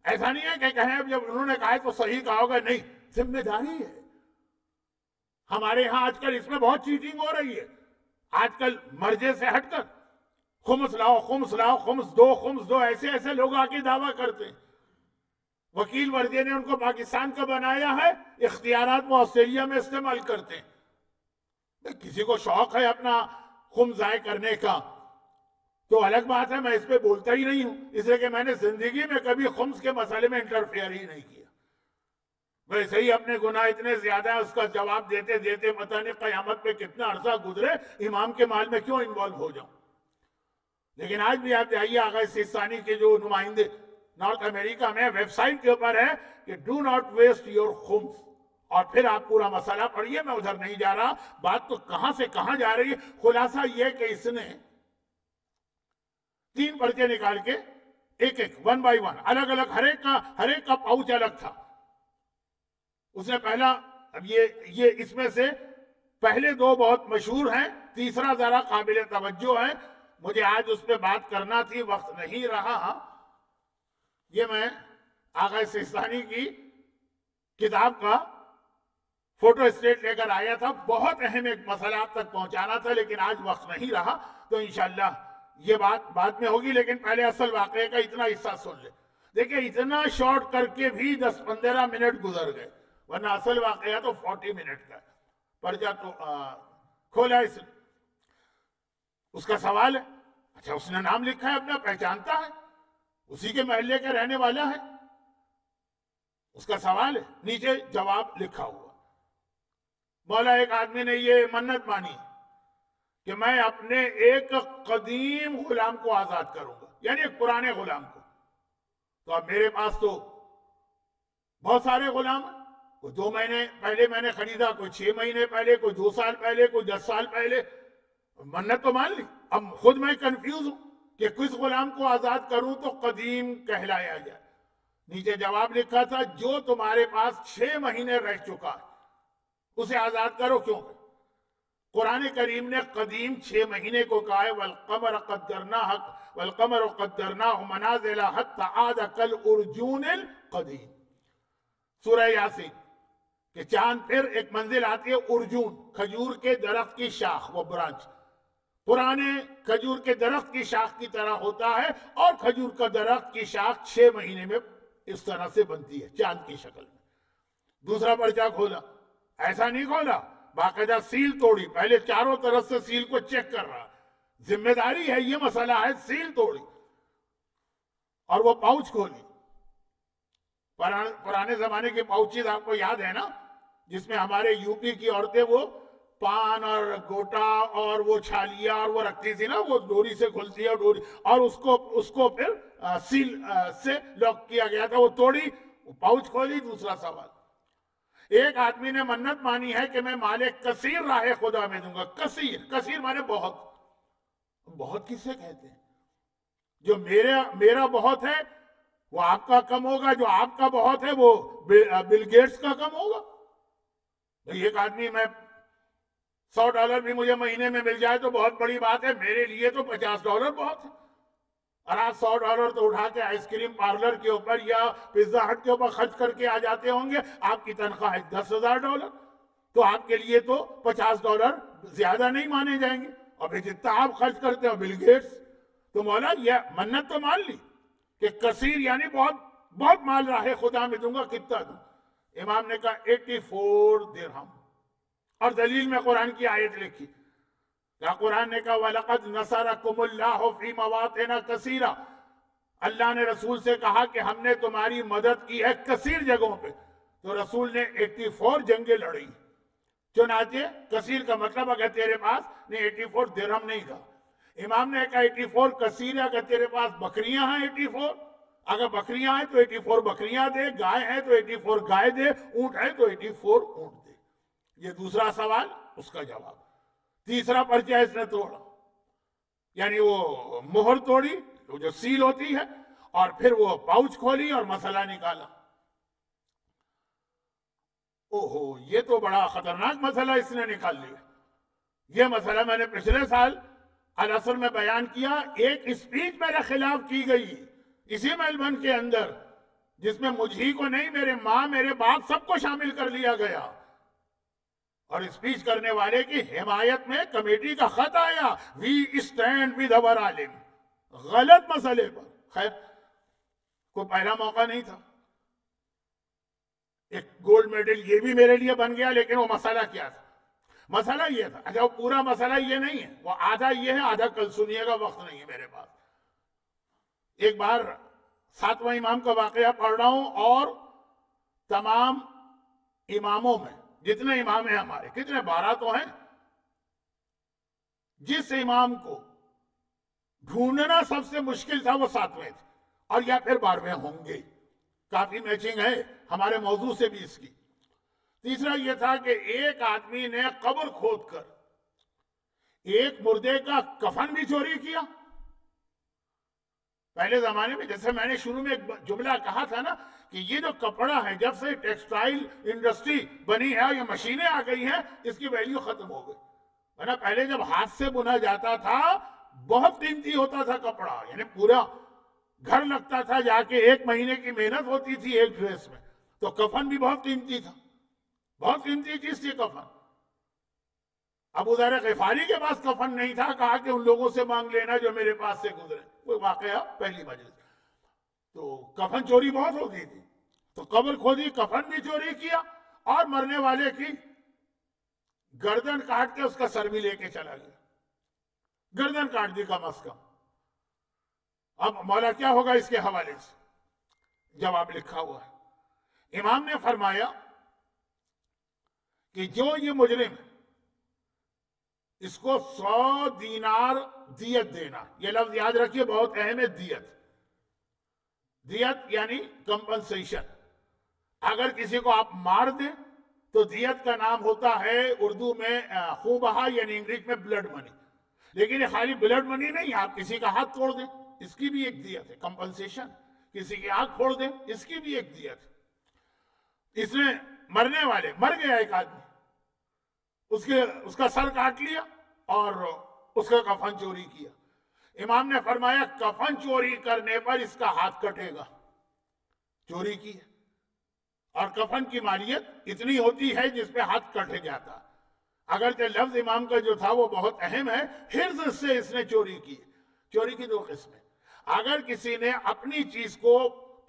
ایسا نہیں ہے کہ کہیں اب جب انہوں نے کہا تو صحیح کہا ہوگا. نہیں, ذمہ داری ہے. ہمارے ہاں آج کل اس میں بہت چیٹنگ ہو رہی ہے. آج کل مرجے سے ہٹ کر خمس لاؤ, خمس لاؤ, خمس دو ایسے لوگ آ کے دعویٰ کرتے ہیں. وکیل ورجے نے ان کو پاکستان کا بنایا ہے, اختیارات وہ آسٹریلیا میں استعمال کرتے ہیں. کسی کو شوق ہے اپنا خمس ضائع کرنے کا تو الگ بات ہے, میں اس پہ بولتا ہی نہیں ہوں, اس لیے کہ میں نے زندگی میں کبھی خمس کے مسئلے میں انٹرفیئر ہی نہیں کیا. ویسے ہی اپنے گناہ اتنے زیادہ ہیں, اس کا جواب دیتے دیتے پتہ نہیں قیامت پہ کتنا عرصہ گزرے, امام کے مال میں کیوں انوالو ہو جاؤں. لیکن آج بھی آپ جائیے, آغا سیستانی کے جو نمائندے نارتھ امریکہ میں ویب سائٹ کے اوپر ہے کہ ڈو ناٹ ویسٹ یور خمس, اور پھر آپ پورا مسئلہ پڑھیے. میں ادھر نہیں جا رہا, بات تو کہاں سے کہاں جا رہی ہے. خلاصہ یہ کہ اس نے 3 پرچے نکال کے ایک 1 بائی 1 الگ الگ, ہر ایک کا پاؤچ الگ تھا. اس نے پہلا, اب یہ اس میں سے پہلے 2 بہت مشہور ہیں, تیسرا ذرا قابل توجہ ہے. مجھے آج اس پہ بات کرنا تھی, وقت نہیں رہا. یہ میں آغا سیستانی کی کتاب کا فوٹو اسٹیٹ لے کر آیا تھا. بہت اہم ایک مسئلہ آپ تک پہنچانا تھا, لیکن آج وقت نہیں رہا, تو انشاءاللہ یہ بات بعد میں ہوگی. لیکن پہلے اصل واقعے کا اتنا حصہ سن لے. دیکھیں اتنا شارٹ کر کے بھی 10-15 منٹ گزر گئے, ورنہ اصل واقعہ تو 40 منٹ کا ہے. پرچہ تو کھولا اس کا سوال ہے. اچھا, اس نے نام لکھا ہے اپنا, پہچانتا ہے, اسی کے محلے کے رہنے والا ہے. اس کا سوال ہے, نیچے جواب لکھا ہوا. مولا ایک آدمی نے یہ منت مانی کہ میں اپنے ایک قدیم غلام کو آزاد کروں گا, یعنی ایک پرانے غلام کو. تو اب میرے پاس تو بہت سارے غلام ہیں, کوئی 2 مہینے پہلے میں نے خریدا, کوئی 6 مہینے پہلے, کوئی 2 سال پہلے, کوئی 10 سال پہلے. منت تو مان لی, اب خود میں کنفیوز ہوں کہ کس غلام کو آزاد کروں تو قدیم کہلایا جائے. نیچے جواب لکھا تھا, جو تمہارے پاس 6 مہینے رہ چکا ہے اسے آزاد کرو. کیوں؟ قرآن کریم نے قدیم 6 مہینے کو کہا ہے, وَالْقَمَرُ قَدَّرْنَاهُ مَنَازِلَ حَتَّى عَادَ كَالْأُرْجُونِ الْقَدِيمِ. سورہ یاسین کہ چاند پھر ایک منزل آتی ہے ارجون, کھجور کے درخت کی شاخ, وہ برانچ پرانے کھجور کے درخت کی شاخ کی طرح ہوتا ہے, اور کھجور کا درخت کی شاخ 6 مہینے میں اس طرح سے بنتی ہے چاند کی شکل میں. دوسرا پرچہ کھولا, ایسا نہیں کھولا, باقاعدہ سیل توڑی, پہلے چاروں طرف سے سیل کو چیک کر رہا, ذمہ داری ہے, یہ مسئلہ ہے. سیل توڑی اور وہ پاؤچ کھولی. پرانے زمانے کے پاؤچز آپ کو یاد ہے نا, جس میں ہمارے یو پی کی عورتیں وہ پان اور گوٹا اور وہ چھالیا اور وہ رکھتی تھی نا, وہ ڈوری سے کھلتی ہے ڈوری, اور اس کو پھر سیل سے لاک کیا گیا تھا. وہ توڑی, پاؤچ کھولی. دوسرا سوال, ایک آدمی نے منت مانی ہے کہ میں مال کثیر راہ خدا میں دوں گا. کثیر مانے بہت. بہت کسے کہتے ہیں؟ جو میرا بہت ہے وہ آپ کا کم ہوگا, جو آپ کا بہت ہے وہ بل گیٹس کا کم ہوگا. ایک آدمی, میں $100 بھی مجھے مہینے میں مل جائے تو بہت بڑی بات ہے, میرے لیے تو $50 بہت ہے. اور آپ $100 تو اٹھا کے آئس کریم پارلر کے اوپر یا پیزا ہٹ کے اوپر خرچ کر کے آ جاتے ہوں گے. آپ کی تنخواہ ہے $10,000, تو آپ کے لیے تو $50 زیادہ نہیں مانے جائیں گے. اور پھر جتنا آپ خرچ کرتے ہو, بل گیٹس. تو مولا یہ منت تو مان لی کہ کثیر یعنی بہت مال راہ خدا میں دوں گا. کتنا دوں؟ امام نے کہا 84 درہم. اور دلیل میں قرآن کی آیت لکھی, کیا قرآن نے کہا وَلَقَدْ نَصَرَكُمُ اللَّهُ فِي مَوَاطِنَ كَثِيرًا. اللہ نے رسول سے کہا کہ ہم نے تمہاری مدد کی ہے کثیر جگہوں پہ، تو رسول نے 84 جنگیں لڑی۔ چنانچہ کثیر کا مطلب اگر تیرے پاس نے 84 درہم نہیں تھا، امام نے کہا 84 کثیر ہے، اگر تیرے پاس بکریاں ہیں 84، اگر بکریاں ہیں تو 84 بکریاں دے، گائے ہیں تو 84 گائے دے، اونٹ ہے تو 84 اونٹ دے۔ یہ دوسرا سوال، اس کا جواب۔ تیسرا پرچہ اس نے توڑا، یعنی وہ مہر توڑی وہ جو سیل ہوتی ہے، اور پھر وہ پاؤچ کھولی اور مسئلہ نکالا۔ اوہو، یہ تو بڑا خطرناک مسئلہ اس نے نکال لیا۔ یہ مسئلہ میں نے پچھلے سال العصر میں بیان کیا، ایک اسپیچ میرے خلاف کی گئی اسی میلبرن کے اندر، جس میں مجھے کو نہیں، میرے ماں میرے باپ سب کو شامل کر لیا گیا، اور اسپیچ کرنے والے کی حمایت میں کمیٹی کا خط آیا، وی اسٹینڈ ود اور عالم، غلط مسئلے پر۔ خیر، کوئی پہلا موقع نہیں تھا، ایک گولڈ میڈل یہ بھی میرے لیے بن گیا، لیکن وہ مسئلہ کیا تھا؟ مسئلہ یہ تھا، اچھا وہ پورا مسئلہ یہ نہیں ہے، وہ آدھا یہ ہے، آدھا کل سنیے گا، وقت نہیں ہے میرے پاس۔ ایک بار 7واں امام کا واقعہ پڑھ رہا ہوں، اور تمام اماموں میں جتنے امام ہیں ہمارے، کتنے 12 تو ہیں، جس امام کو ڈھونڈنا سب سے مشکل تھا وہ 7ویں تھے، اور یا پھر 12ویں ہوں گے، کافی میچنگ ہے ہمارے موضوع سے بھی اس کی۔ تیسرا یہ تھا کہ ایک آدمی نے قبر کھود کر ایک مردے کا کفن بھی چوری کیا۔ پہلے زمانے میں، جیسے میں نے شروع میں ایک جملہ کہا تھا نا، کہ یہ جو کپڑا ہے، جب سے ٹیکسٹائل انڈسٹری بنی ہے، یہ مشینیں آ گئی ہیں، اس کی ویلیو ختم ہو گئی، ورنہ پہلے جب ہاتھ سے بنا جاتا تھا بہت قیمتی ہوتا تھا کپڑا، یعنی پورا گھر لگتا تھا، جا کے 1 مہینے کی محنت ہوتی تھی ایک ڈریس میں، تو کفن بھی بہت قیمتی تھا، بہت قیمتی چیز تھی کفن۔ ابو ذر غفاری کے پاس کفن نہیں تھا، کہا کہ ان لوگوں سے مانگ لینا جو میرے پاس سے گزرے، وہ واقعہ پہلی مجلس۔ تو کفن چوری بہت ہوتی تھی، تو قبر کھودی، کفن بھی چوری کیا، اور مرنے والے کی گردن کاٹ کے اس کا سر بھی لے کے چلا گیا، گردن کاٹ دی کم از کم۔ اب مولا کیا ہوگا اس کے حوالے سے؟ جواب لکھا ہوا ہے، امام نے فرمایا کہ جو یہ مجرم ہے، اس کو 100 دینار دیت دینا۔ یہ لفظ یاد رکھیے، بہت اہم ہے، دیت۔ دیت یعنی کمپنسیشن۔ اگر کسی کو آپ مار دیں تو دیت کا نام ہوتا ہے اردو میں خون بہا، یعنی انگلش میں بلڈ منی۔ لیکن یہ خالی بلڈ منی نہیں، آپ کسی کا ہاتھ توڑ دیں، اس کی بھی ایک دیت ہے، کمپنسیشن۔ کسی کی آنکھ پھوڑ دیں، اس کی بھی ایک دیت ہے۔ اس نے مرنے والے، مر گیا ایک آدمی، اس کا سر کاٹ لیا اور اس کا کفن چوری کیا۔ امام نے فرمایا کفن چوری کرنے پر اس کا ہاتھ کٹے گا، چوری کی ہے، اور کفن کی مالیت اتنی ہوتی ہے جس پہ ہاتھ کٹ جاتا۔ اگرچہ لفظ امام کا جو تھا وہ بہت اہم ہے، حرز سے اس نے چوری کی۔ چوری کی 2 قسمیں، اگر کسی نے اپنی چیز کو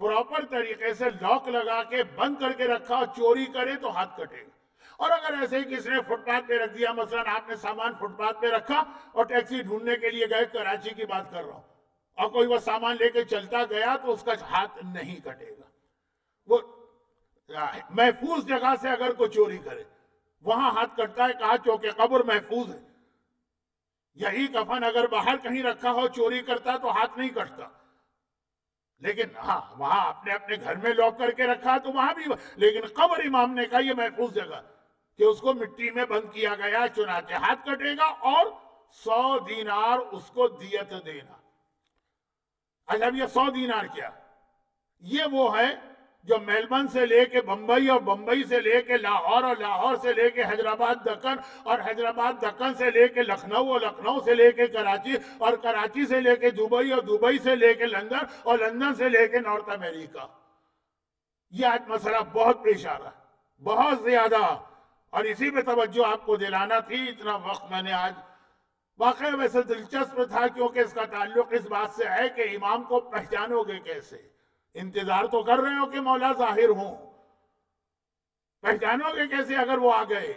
پراپر طریقے سے لاک لگا کے بند کر کے رکھا اور چوری کرے تو ہاتھ کٹے گا، اور اگر ایسے ہی کسی نے فٹ پاتھ پہ رکھ دیا، مثلا آپ نے سامان فٹ پاتھ پہ رکھا اور ٹیکسی ڈھونڈنے کے لیے گئے، کراچی کی بات کر رہا ہوں، اور کوئی وہ سامان لے کے چلتا گیا تو اس کا ہاتھ نہیں کٹے گا۔ وہ محفوظ جگہ سے اگر کوئی چوری کرے وہاں ہاتھ کٹتا ہے، کہا چونکہ قبر محفوظ ہے۔ یہی کفن اگر باہر کہیں رکھا ہو، چوری کرتا تو ہاتھ نہیں کٹتا، لیکن ہاں وہاں اپنے گھر میں لاک کر کے رکھا تو وہاں بھی، لیکن قبر امام نے کہا یہ محفوظ جگہ کہ اس کو مٹی میں بند کیا گیا، چنانچہ ہاتھ کٹے گا اور 100 دینار اس کو دیت دینا۔ اچھا اب یہ 100 دینار کیا؟ یہ وہ ہے جو میلبرن سے لے کے بمبئی، اور بمبئی سے لے کے لاہور، اور لاہور سے لے کے حیدرآباد دکن، اور حیدرآباد دکن سے لے کے لکھنؤ، اور لکھنؤ سے لے کے کراچی، اور کراچی سے لے کے دبئی، اور دبئی سے لے کے لندن، اور لندن سے لے کے نارتھ امریکہ۔ یہ آج مسئلہ بہت پیش آ رہا ہے، بہت زیادہ، اور اسی پہ توجہ آپ کو دلانا تھی۔ اتنا وقت میں نے آج، واقعہ ویسے دلچسپ تھا کیونکہ اس کا تعلق اس بات سے ہے کہ امام کو پہچانو گے کیسے؟ انتظار تو کر رہے ہو کہ مولا ظاہر ہوں، پہچانو گے کیسے اگر وہ آ گئے؟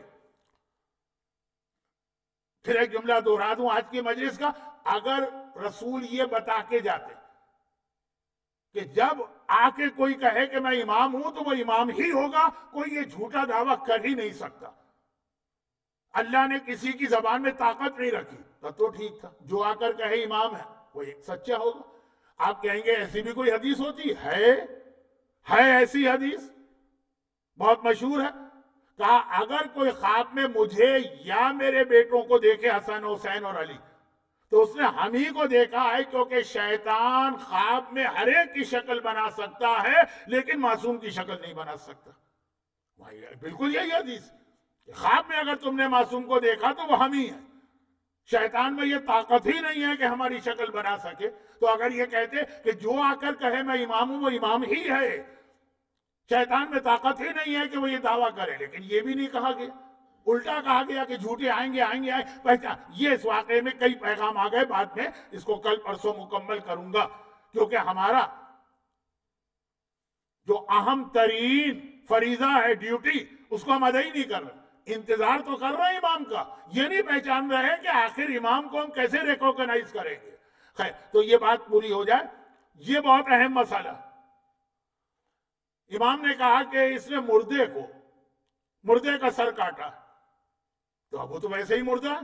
پھر ایک جملہ دوہرا دوں آج کی مجلس کا، اگر رسول یہ بتا کے جاتے کہ جب آ کے کوئی کہے کہ میں امام ہوں تو وہ امام ہی ہوگا، کوئی یہ جھوٹا دعویٰ کر ہی نہیں سکتا۔ اللہ نے کسی کی زبان میں طاقت نہیں رکھی تو ٹھیک تھا، جو آ کر کہے امام ہے وہ سچا ہوگا۔ آپ کہیں گے ایسی بھی کوئی حدیث ہوتی ہے ایسی حدیث بہت مشہور ہے، کہا اگر کوئی خواب میں مجھے یا میرے بیٹوں کو دیکھے، حسن حسین اور علی، تو اس نے ہم ہی کو دیکھا ہے، کیونکہ شیطان خواب میں ہر ایک کی شکل بنا سکتا ہے لیکن معصوم کی شکل نہیں بنا سکتا۔ بالکل یہی حدیث، خواب میں اگر تم نے معصوم کو دیکھا تو وہ ہم ہی ہیں، شیطان میں یہ طاقت ہی نہیں ہے کہ ہماری شکل بنا سکے۔ تو اگر یہ کہتے کہ جو آ کر کہے میں امام ہوں وہ امام ہی ہے، شیطان میں طاقت ہی نہیں ہے کہ وہ یہ دعویٰ کرے، لیکن یہ بھی نہیں کہا گیا، الٹا کہا گیا کہ جھوٹے آئیں گے پہچان۔ یہ اس واقعے میں کئی پیغام آ گئے، بعد میں اس کو کل پرسوں مکمل کروں گا، کیونکہ ہمارا جو اہم ترین فریضہ ہے، ڈیوٹی، اس کو ہم ادا ہی نہیں کر رہے۔ انتظار تو کر رہے ہیں امام کا، یہ نہیں پہچان رہے کہ آخر امام کو ہم کیسے ریکوگنائز کریں گے۔ خیر، تو یہ بات پوری ہو جائے، یہ بہت اہم مسئلہ۔ امام نے کہا کہ اس نے مردے کا سر کاٹا، تو اب وہ تو ویسے ہی مردہ ہے۔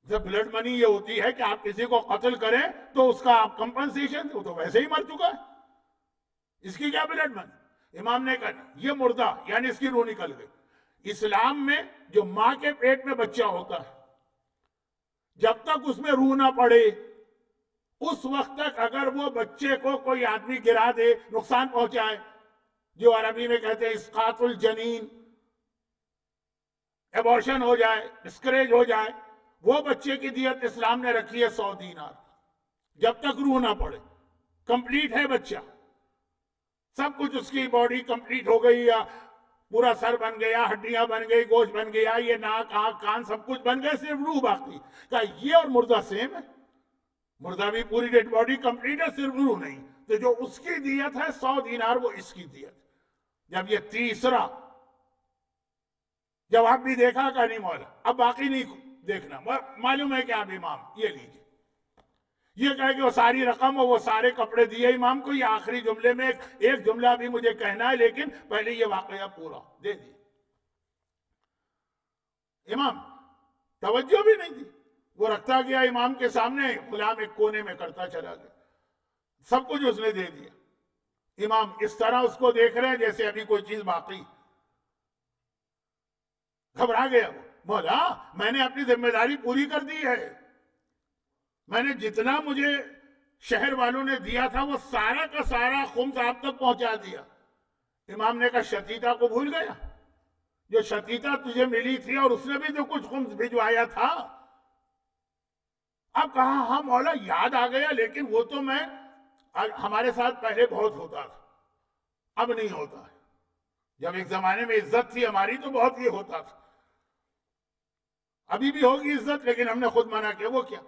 جب بلڈ منی یہ ہوتی ہے کہ آپ کسی کو قتل کریں تو اس کا آپ کمپنسیشن، وہ تو ویسے ہی مر چکا ہے، اس کی کیا بلڈ منی؟ امام نے کہا یہ مردہ، یعنی اس کی روح نکل گئی۔ اسلام میں جو ماں کے پیٹ میں بچہ ہوتا ہے، جب تک اس میں روح نہ پڑے، اس وقت تک اگر وہ بچے کو کوئی آدمی گرا دے، نقصان پہنچائے، جو عربی میں کہتے ہیں اسقاط الجنین، ایبورشن ہو جائے، مسکریج ہو جائے، وہ بچے کی دیت اسلام نے رکھی ہے 100 دینار، جب تک روح نہ پڑے۔ کمپلیٹ ہے بچہ، سب کچھ اس کی باڈی کمپلیٹ ہو گئی، یا پورا سر بن گیا، ہڈیاں بن گئی، گوشت بن گیا، یہ ناک آنکھ کان سب کچھ بن گئے، صرف روح باقی۔ کہا یہ اور مردہ سیم ہے، مردہ بھی پوری ڈیڈ باڈی کمپلیٹ ہے، صرف روح نہیں۔ تو جو اس کی دیت ہے 100 دینار، وہ اس کی دیت۔ جب یہ تیسرا جواب بھی دیکھا کہ نہیں مولا، اب باقی نہیں دیکھنا، معلوم ہے کہ آپ امام، یہ لیجیے۔ یہ کہے کہ وہ ساری رقم اور وہ سارے کپڑے دیے امام کو، یہ آخری جملے میں ایک جملہ بھی مجھے کہنا ہے، لیکن پہلے یہ واقعہ پورا دے دیے۔ امام توجہ بھی نہیں دی، وہ رکھتا گیا امام کے سامنے، غلام ایک کونے میں کرتا چلا گیا، سب کچھ اس نے دے دیا۔ امام اس طرح اس کو دیکھ رہے ہیں جیسے ابھی کوئی چیز باقی۔ گھبرا گیا وہ، مولا میں نے اپنی ذمہ داری پوری کر دی ہے، میں نے جتنا مجھے شہر والوں نے دیا تھا وہ سارا کا سارا خمس آپ تک پہنچا دیا۔ امام نے کہا شتیتا کو بھول گیا؟ جو شتیتا تجھے ملی تھی اور اس نے بھی تو کچھ خمس بھجوایا تھا۔ اب کہا ہاں مولا یاد آ گیا، لیکن وہ تو میں ہمارے ساتھ پہلے بہت ہوتا تھا، اب نہیں ہوتا ہے۔ جب ایک زمانے میں عزت تھی ہماری تو بہت یہ ہوتا تھا، ابھی بھی ہوگی عزت، لیکن ہم نے خود منع کیا۔ وہ کیا؟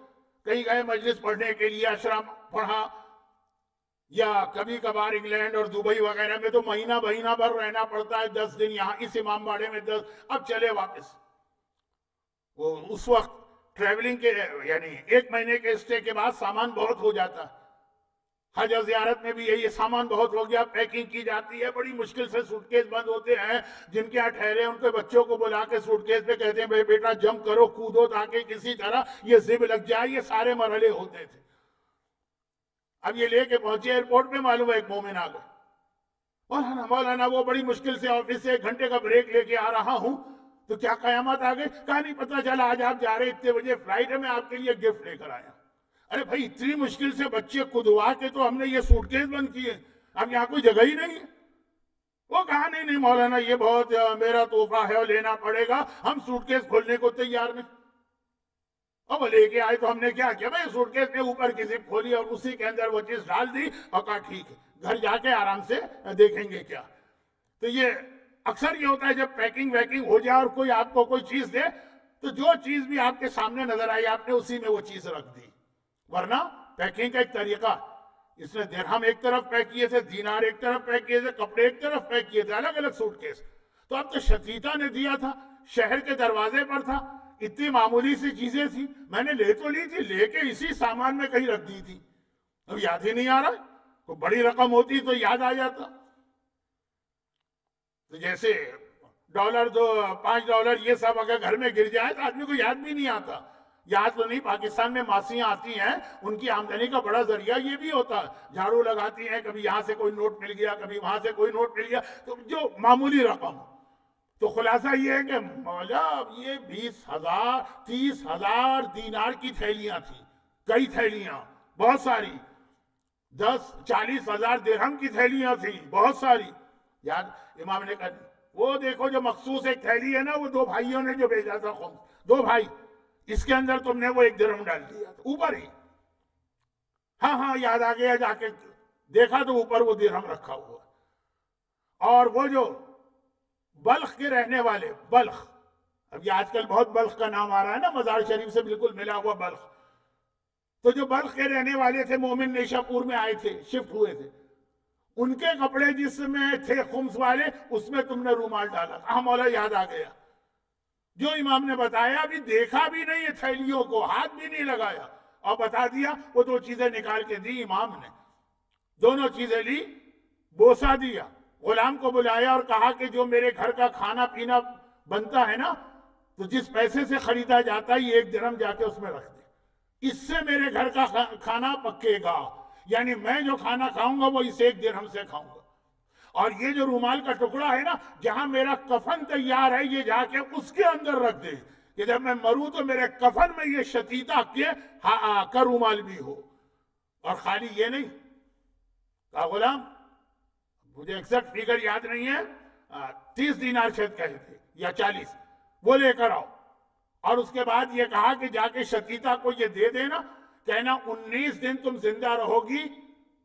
کہیں گئے مجلس پڑھنے کے لیے، اشرام پڑھا، یا کبھی کبھار انگلینڈ اور دبئی وغیرہ میں تو مہینہ بھر رہنا پڑتا ہے، 10 دن یہاں اس امام باڑے میں 10، اب چلے واپس۔ وہ اس وقت ٹریولنگ کے یعنی 1 مہینے کے اسٹے کے بعد سامان بہت ہو جاتا ہے۔ حج اور زیارت میں بھی یہی سامان بہت ہو گیا، پیکنگ کی جاتی ہے، بڑی مشکل سے سوٹ کیس بند ہوتے ہیں۔ جن کے یہاں ٹھہرے ان کے بچوں کو بلا کے سوٹ کیس پہ کہتے ہیں بھائی بیٹا جمپ کرو، کودو تاکہ کسی طرح یہ زب لگ جائے۔ یہ سارے مرحلے ہوتے تھے۔ اب یہ لے کے پہنچے ایئرپورٹ پہ، معلوم ہے ایک مومن آ گئے، مولانا وہ بڑی مشکل سے آفس سے 1 گھنٹے کا بریک لے کے آ رہا ہوں، تو کیا قیامت آ گئی؟ کہا نہیں پتا چلا، آج آپ جا رہے اتنے بجے فلائٹ ہے، میں آپ کے لیے گفٹ لے کر آیا۔ ارے بھائی اتنی مشکل سے بچے کدوا کے تو ہم نے یہ سوٹ کیس بند کیے، اب یہاں کوئی جگہ ہی نہیں ہے۔ وہ کہا نہیں مولانا یہ بہت میرا تحفہ ہے اور لینا پڑے گا، ہم سوٹ کیس کھولنے کو تیار نہیں۔ اب وہ لے کے آئے تو ہم نے کیا کیا بھائی، سوٹ کیس نے اوپر کی زپ کھولی اور اسی کے اندر وہ چیز ڈال دی اور کہا ٹھیک ہے گھر جا کے آرام سے دیکھیں گے کیا۔ تو یہ اکثر یہ ہوتا ہے جب پیکنگ ویکنگ ہو جائے اور کوئی آپ کو کوئی چیز دے تو جو چیز بھی آپ کے سامنے نظر آئی آپ نے اسی میں وہ چیز رکھ دی، ورنہ پیکنگ کا ایک طریقہ، اس نے درہم ایک طرف پیک کیے تھے، دینار ایک طرف پیک کیے تھے، کپڑے ایک طرف پیک کیے تھے، الگ الگ سوٹ کیس۔ تو اب تو شتیتا نے دیا تھا، شہر کے دروازے پر تھا، اتنی معمولی سی چیزیں تھی، میں نے لے تو لی تھی، لے کے اسی سامان میں کہیں رکھ دی تھی۔ اب یاد ہی نہیں آ رہا. کوئی بڑی رقم ہوتی تو یاد آ جاتا. تو جیسے ڈالر دو $5 یہ سب اگر گھر میں گر جائے تو آدمی کو یاد بھی نہیں آتا. یاد تو نہیں. پاکستان میں ماسیاں آتی ہیں, ان کی آمدنی کا بڑا ذریعہ یہ بھی ہوتا ہے. جھاڑو لگاتی ہیں, کبھی یہاں سے کوئی نوٹ مل گیا, کبھی وہاں سے کوئی نوٹ مل گیا, تو جو معمولی رقم. تو خلاصہ یہ ہے کہ مولا یہ 20,000 30,000 دینار کی تھیلیاں تھیں, کئی تھیلیاں, بہت ساری. 10-40 ہزار درہم کی تھیلیاں تھیں, بہت ساری. یاد امام نے کہا وہ دیکھو جو مخصوص ایک تھیلی ہے نا, وہ 2 بھائیوں نے جو بھیجا تھا, 2 بھائی, اس کے اندر تم نے وہ 1 درہم ڈال دیا تھا اوپر ہی. ہاں یاد آ گیا, جا کے دیکھا تو اوپر وہ درہم رکھا ہوا. اور وہ جو بلخ کے رہنے والے, بلخ, اب یہ آج کل بہت بلخ کا نام آ رہا ہے نا, مزار شریف سے بالکل ملا ہوا بلخ. تو جو بلخ کے رہنے والے تھے, مومن نیشا پور میں آئے تھے, شفٹ ہوئے تھے, ان کے کپڑے جس میں تھے خمس والے, اس میں تم نے رومال ڈالا تھا. مولا یاد آ گیا. جو امام نے بتایا, ابھی دیکھا بھی نہیں یہ تھیلیوں کو, ہاتھ بھی نہیں لگایا, اور بتا دیا. وہ 2 چیزیں نکال کے دی امام نے, دونوں چیزیں لی, بوسا دیا, غلام کو بلایا اور کہا کہ جو میرے گھر کا کھانا پینا بنتا ہے نا, تو جس پیسے سے خریدا جاتا ہے, یہ 1 درہم جا کے اس میں رکھ دے, اس سے میرے گھر کا کھانا پکے گا. یعنی میں جو کھانا کھاؤں گا وہ اس 1 درہم سے کھاؤں گا. اور یہ جو رومال کا ٹکڑا ہے نا, جہاں میرا کفن تیار ہے, یہ جا کے اس کے اندر رکھ دے, کہ جب میں مروں تو میرے کفن میں یہ شتیتا کے کا رومال بھی ہو. اور خالی یہ نہیں کہا, غلام مجھے ایگزیکٹ فیگر یاد نہیں ہے, 30 دینار شاید کہے تھے یا 40, وہ لے کر آؤ. اور اس کے بعد یہ کہا کہ جا کے شتیتا کو یہ دے دینا, کہنا 19 دن تم زندہ رہو گی,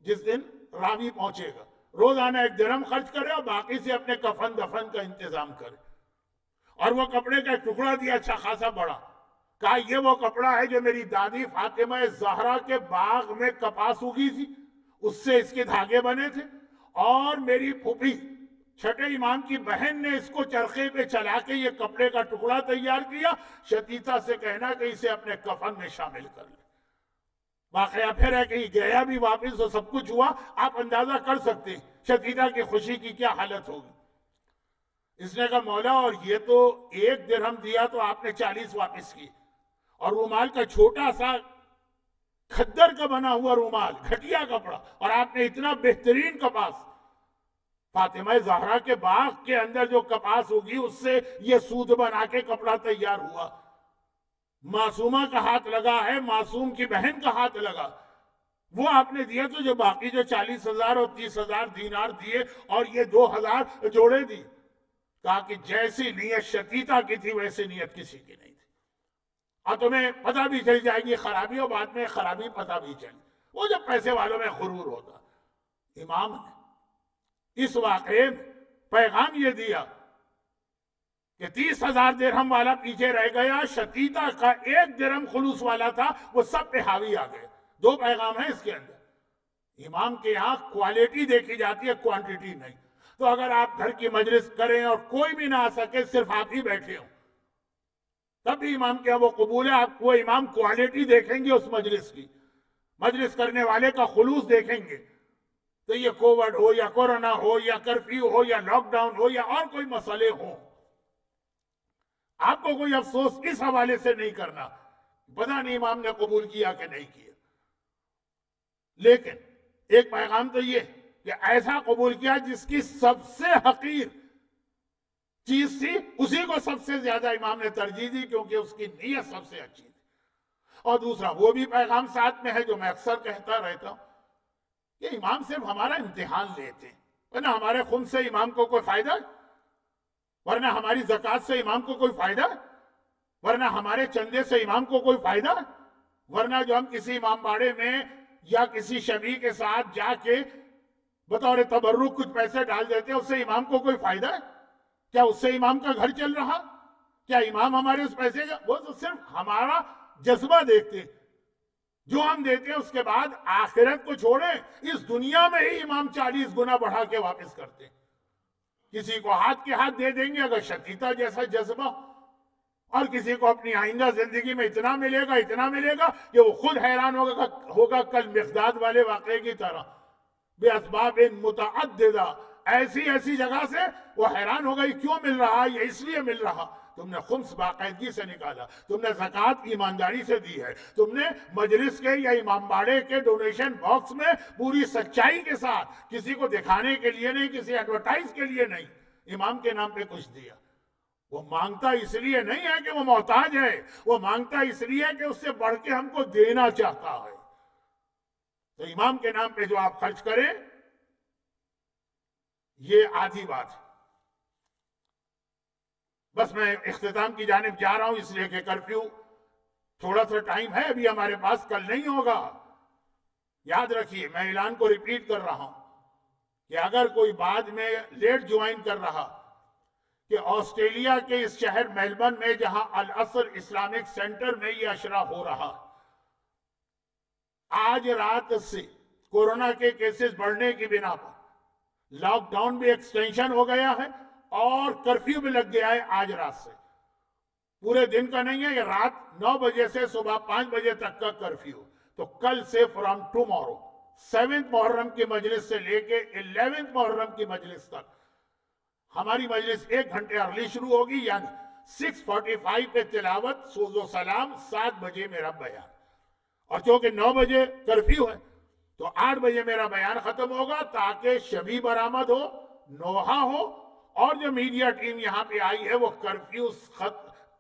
جس دن راوی پہنچے گا. روزانہ 1 درہم خرچ کرے اور باقی سے اپنے کفن دفن کا انتظام کرے. اور وہ کپڑے کا ایک ٹکڑا دیا, اچھا خاصا بڑا. کہا یہ وہ کپڑا ہے جو میری دادی فاطمہ زہرا کے باغ میں کپاس اگی تھی, اس سے اس کے دھاگے بنے تھے. اور میری پھوپھی چھٹے امام کی بہن نے اس کو چرخے پہ چلا کے یہ کپڑے کا ٹکڑا تیار کیا. شتیتا سے کہنا کہ اسے اپنے کفن میں شامل کر لے. واقعہ پھر ہے کہ گیا بھی واپس تو سب کچھ ہوا. آپ اندازہ کر سکتے ہیں شتیتا کی خوشی کی کیا حالت ہوگی. اس نے کہا مولا, اور یہ تو 1 درہم دیا تو آپ نے 40 واپس کی, اور رومال کا چھوٹا سا کھدر کا بنا ہوا رومال, گھٹیا کپڑا, اور آپ نے اتنا بہترین کپاس, فاطمہ زہرا کے باغ کے اندر جو کپاس ہوگی اس سے یہ سود بنا کے کپڑا تیار ہوا. معصومہ کا ہاتھ لگا ہے, معصوم کی بہن کا ہاتھ لگا, وہ آپ نے دیا. تو جو باقی جو 40,000 اور 30,000 دینار دیے اور یہ 2,000 جوڑے دی, کہا کہ جیسی نیت شتیتا کی تھی ویسی نیت کسی کی نہیں تھی. اور تمہیں پتہ بھی چل جائے گی خرابی, اور بعد میں خرابی پتہ بھی چل. وہ جب پیسے والوں میں غرور ہوتا. امام نے اس واقعے میں پیغام یہ دیا کہ 30,000 درہم والا پیچھے رہ گیا, شتیتا کا 1 درہم خلوص والا تھا, وہ سب پہ حاوی آ گئے. 2 پیغام ہیں اس کے اندر. امام کے یہاں کوالٹی دیکھی جاتی ہے, کوانٹیٹی نہیں. تو اگر آپ گھر کی مجلس کریں اور کوئی بھی نہ آ سکے, صرف آپ ہی بیٹھے ہوں, تب بھی امام کے وہ قبول ہے. آپ وہ امام کوالٹی دیکھیں گے اس مجلس کی, مجلس کرنے والے کا خلوص دیکھیں گے. تو یہ کووڈ ہو یا کورونا ہو یا کرفیو ہو یا لاک ڈاؤن ہو یا اور کوئی مسئلے ہوں, آپ کو کوئی افسوس اس حوالے سے نہیں کرنا پتہ نہیں امام نے قبول کیا کہ نہیں کیا. لیکن ایک پیغام تو یہ کہ ایسا قبول کیا جس کی سب سے حقیر چیز تھی, اسی کو سب سے زیادہ امام نے ترجیح دی, کیونکہ اس کی نیت سب سے اچھی تھی. اور دوسرا وہ بھی پیغام ساتھ میں ہے جو میں اکثر کہتا رہتا ہوں, کہ امام صرف ہمارا امتحان لیتے ہیں, ورنہ ہمارے خمس سے امام کو کوئی فائدہ ہے, ورنہ ہماری زکوٰۃ سے امام کو کوئی فائدہ ہے, ورنہ ہمارے چندے سے امام کو کوئی فائدہ ہے, ورنہ جو ہم کسی امام باڑے میں یا کسی شبی کے ساتھ جا کے بطور تبرک کچھ پیسے ڈال دیتے ہیں, اس سے امام کو کوئی فائدہ ہے؟ کیا اس سے امام کا گھر چل رہا؟ کیا امام ہمارے اس پیسے کا؟ وہ تو صرف ہمارا جذبہ دیکھتے, جو ہم دیتے ہیں اس کے بعد آخرت کو چھوڑیں, اس دنیا میں ہی امام 40 گنا بڑھا کے واپس کرتے. کسی کو ہاتھ کے ہاتھ دے دیں گے اگر شتیتا جیسا جذبہ. اور کسی کو اپنی آئندہ زندگی میں اتنا ملے گا کہ وہ خود حیران ہوگا کل مقداد والے واقعے کی طرح، بے اسباب متعددہ، ایسی جگہ سے وہ حیران ہوگا یہ کیوں مل رہا، یہ اس لیے مل رہا، تم نے خمس باقاعدگی سے نکالا، تم نے زکوٰۃ ایمانداری سے دی ہے، تم نے مجلس کے یا امام باڑے کے ڈونیشن باکس میں پوری سچائی کے ساتھ، کسی کو دکھانے کے لیے نہیں، کسی ایڈورٹائز کے لیے نہیں، امام کے نام پہ کچھ دیا۔ وہ مانگتا اس لیے نہیں ہے کہ وہ محتاج ہے، وہ مانگتا اس لیے کہ اس سے بڑھ کے ہم کو دینا چاہتا ہے۔ تو امام کے نام پہ جو آپ خرچ کریں یہ آدھی بات ہے۔ بس میں اختتام کی جانب جا رہا ہوں، اس لیے کہ کرفیو تھوڑا سا ٹائم ہے ابھی ہمارے پاس، کل نہیں ہوگا۔ یاد رکھیے، میں اعلان کو ریپیٹ کر رہا ہوں کہ اگر کوئی بعد میں لیٹ جوائن کر رہا کہ آسٹریلیا کے اس شہر میلبرن میں جہاں العصر اسلامک سینٹر میں یہ اشرا ہو رہا، آج رات سے کورونا کے کیسز بڑھنے کی بنا پر لاک ڈاؤن بھی ایکسٹینشن ہو گیا ہے اور کرفیو بھی لگ گیا ہے آج رات سے۔ پورے دن کا نہیں ہے، یہ رات 9 بجے سے صبح 5 بجے تک کا کرفیو۔ تو کل سے فرام ٹومورو 7 محرم کی مجلس سے لے کے 11 محرم کی مجلس تک ہماری مجلس 1 گھنٹے ارلی شروع ہوگی، یعنی 6:45 پہ تلاوت، سوز و سلام، 7 بجے میرا بیان، اور چونکہ 9 بجے کرفیو ہے تو 8 بجے میرا بیان ختم ہوگا تاکہ شبی برآمد ہو، نوحہ ہو، اور جو میڈیا ٹیم یہاں پہ آئی ہے وہ کرفیو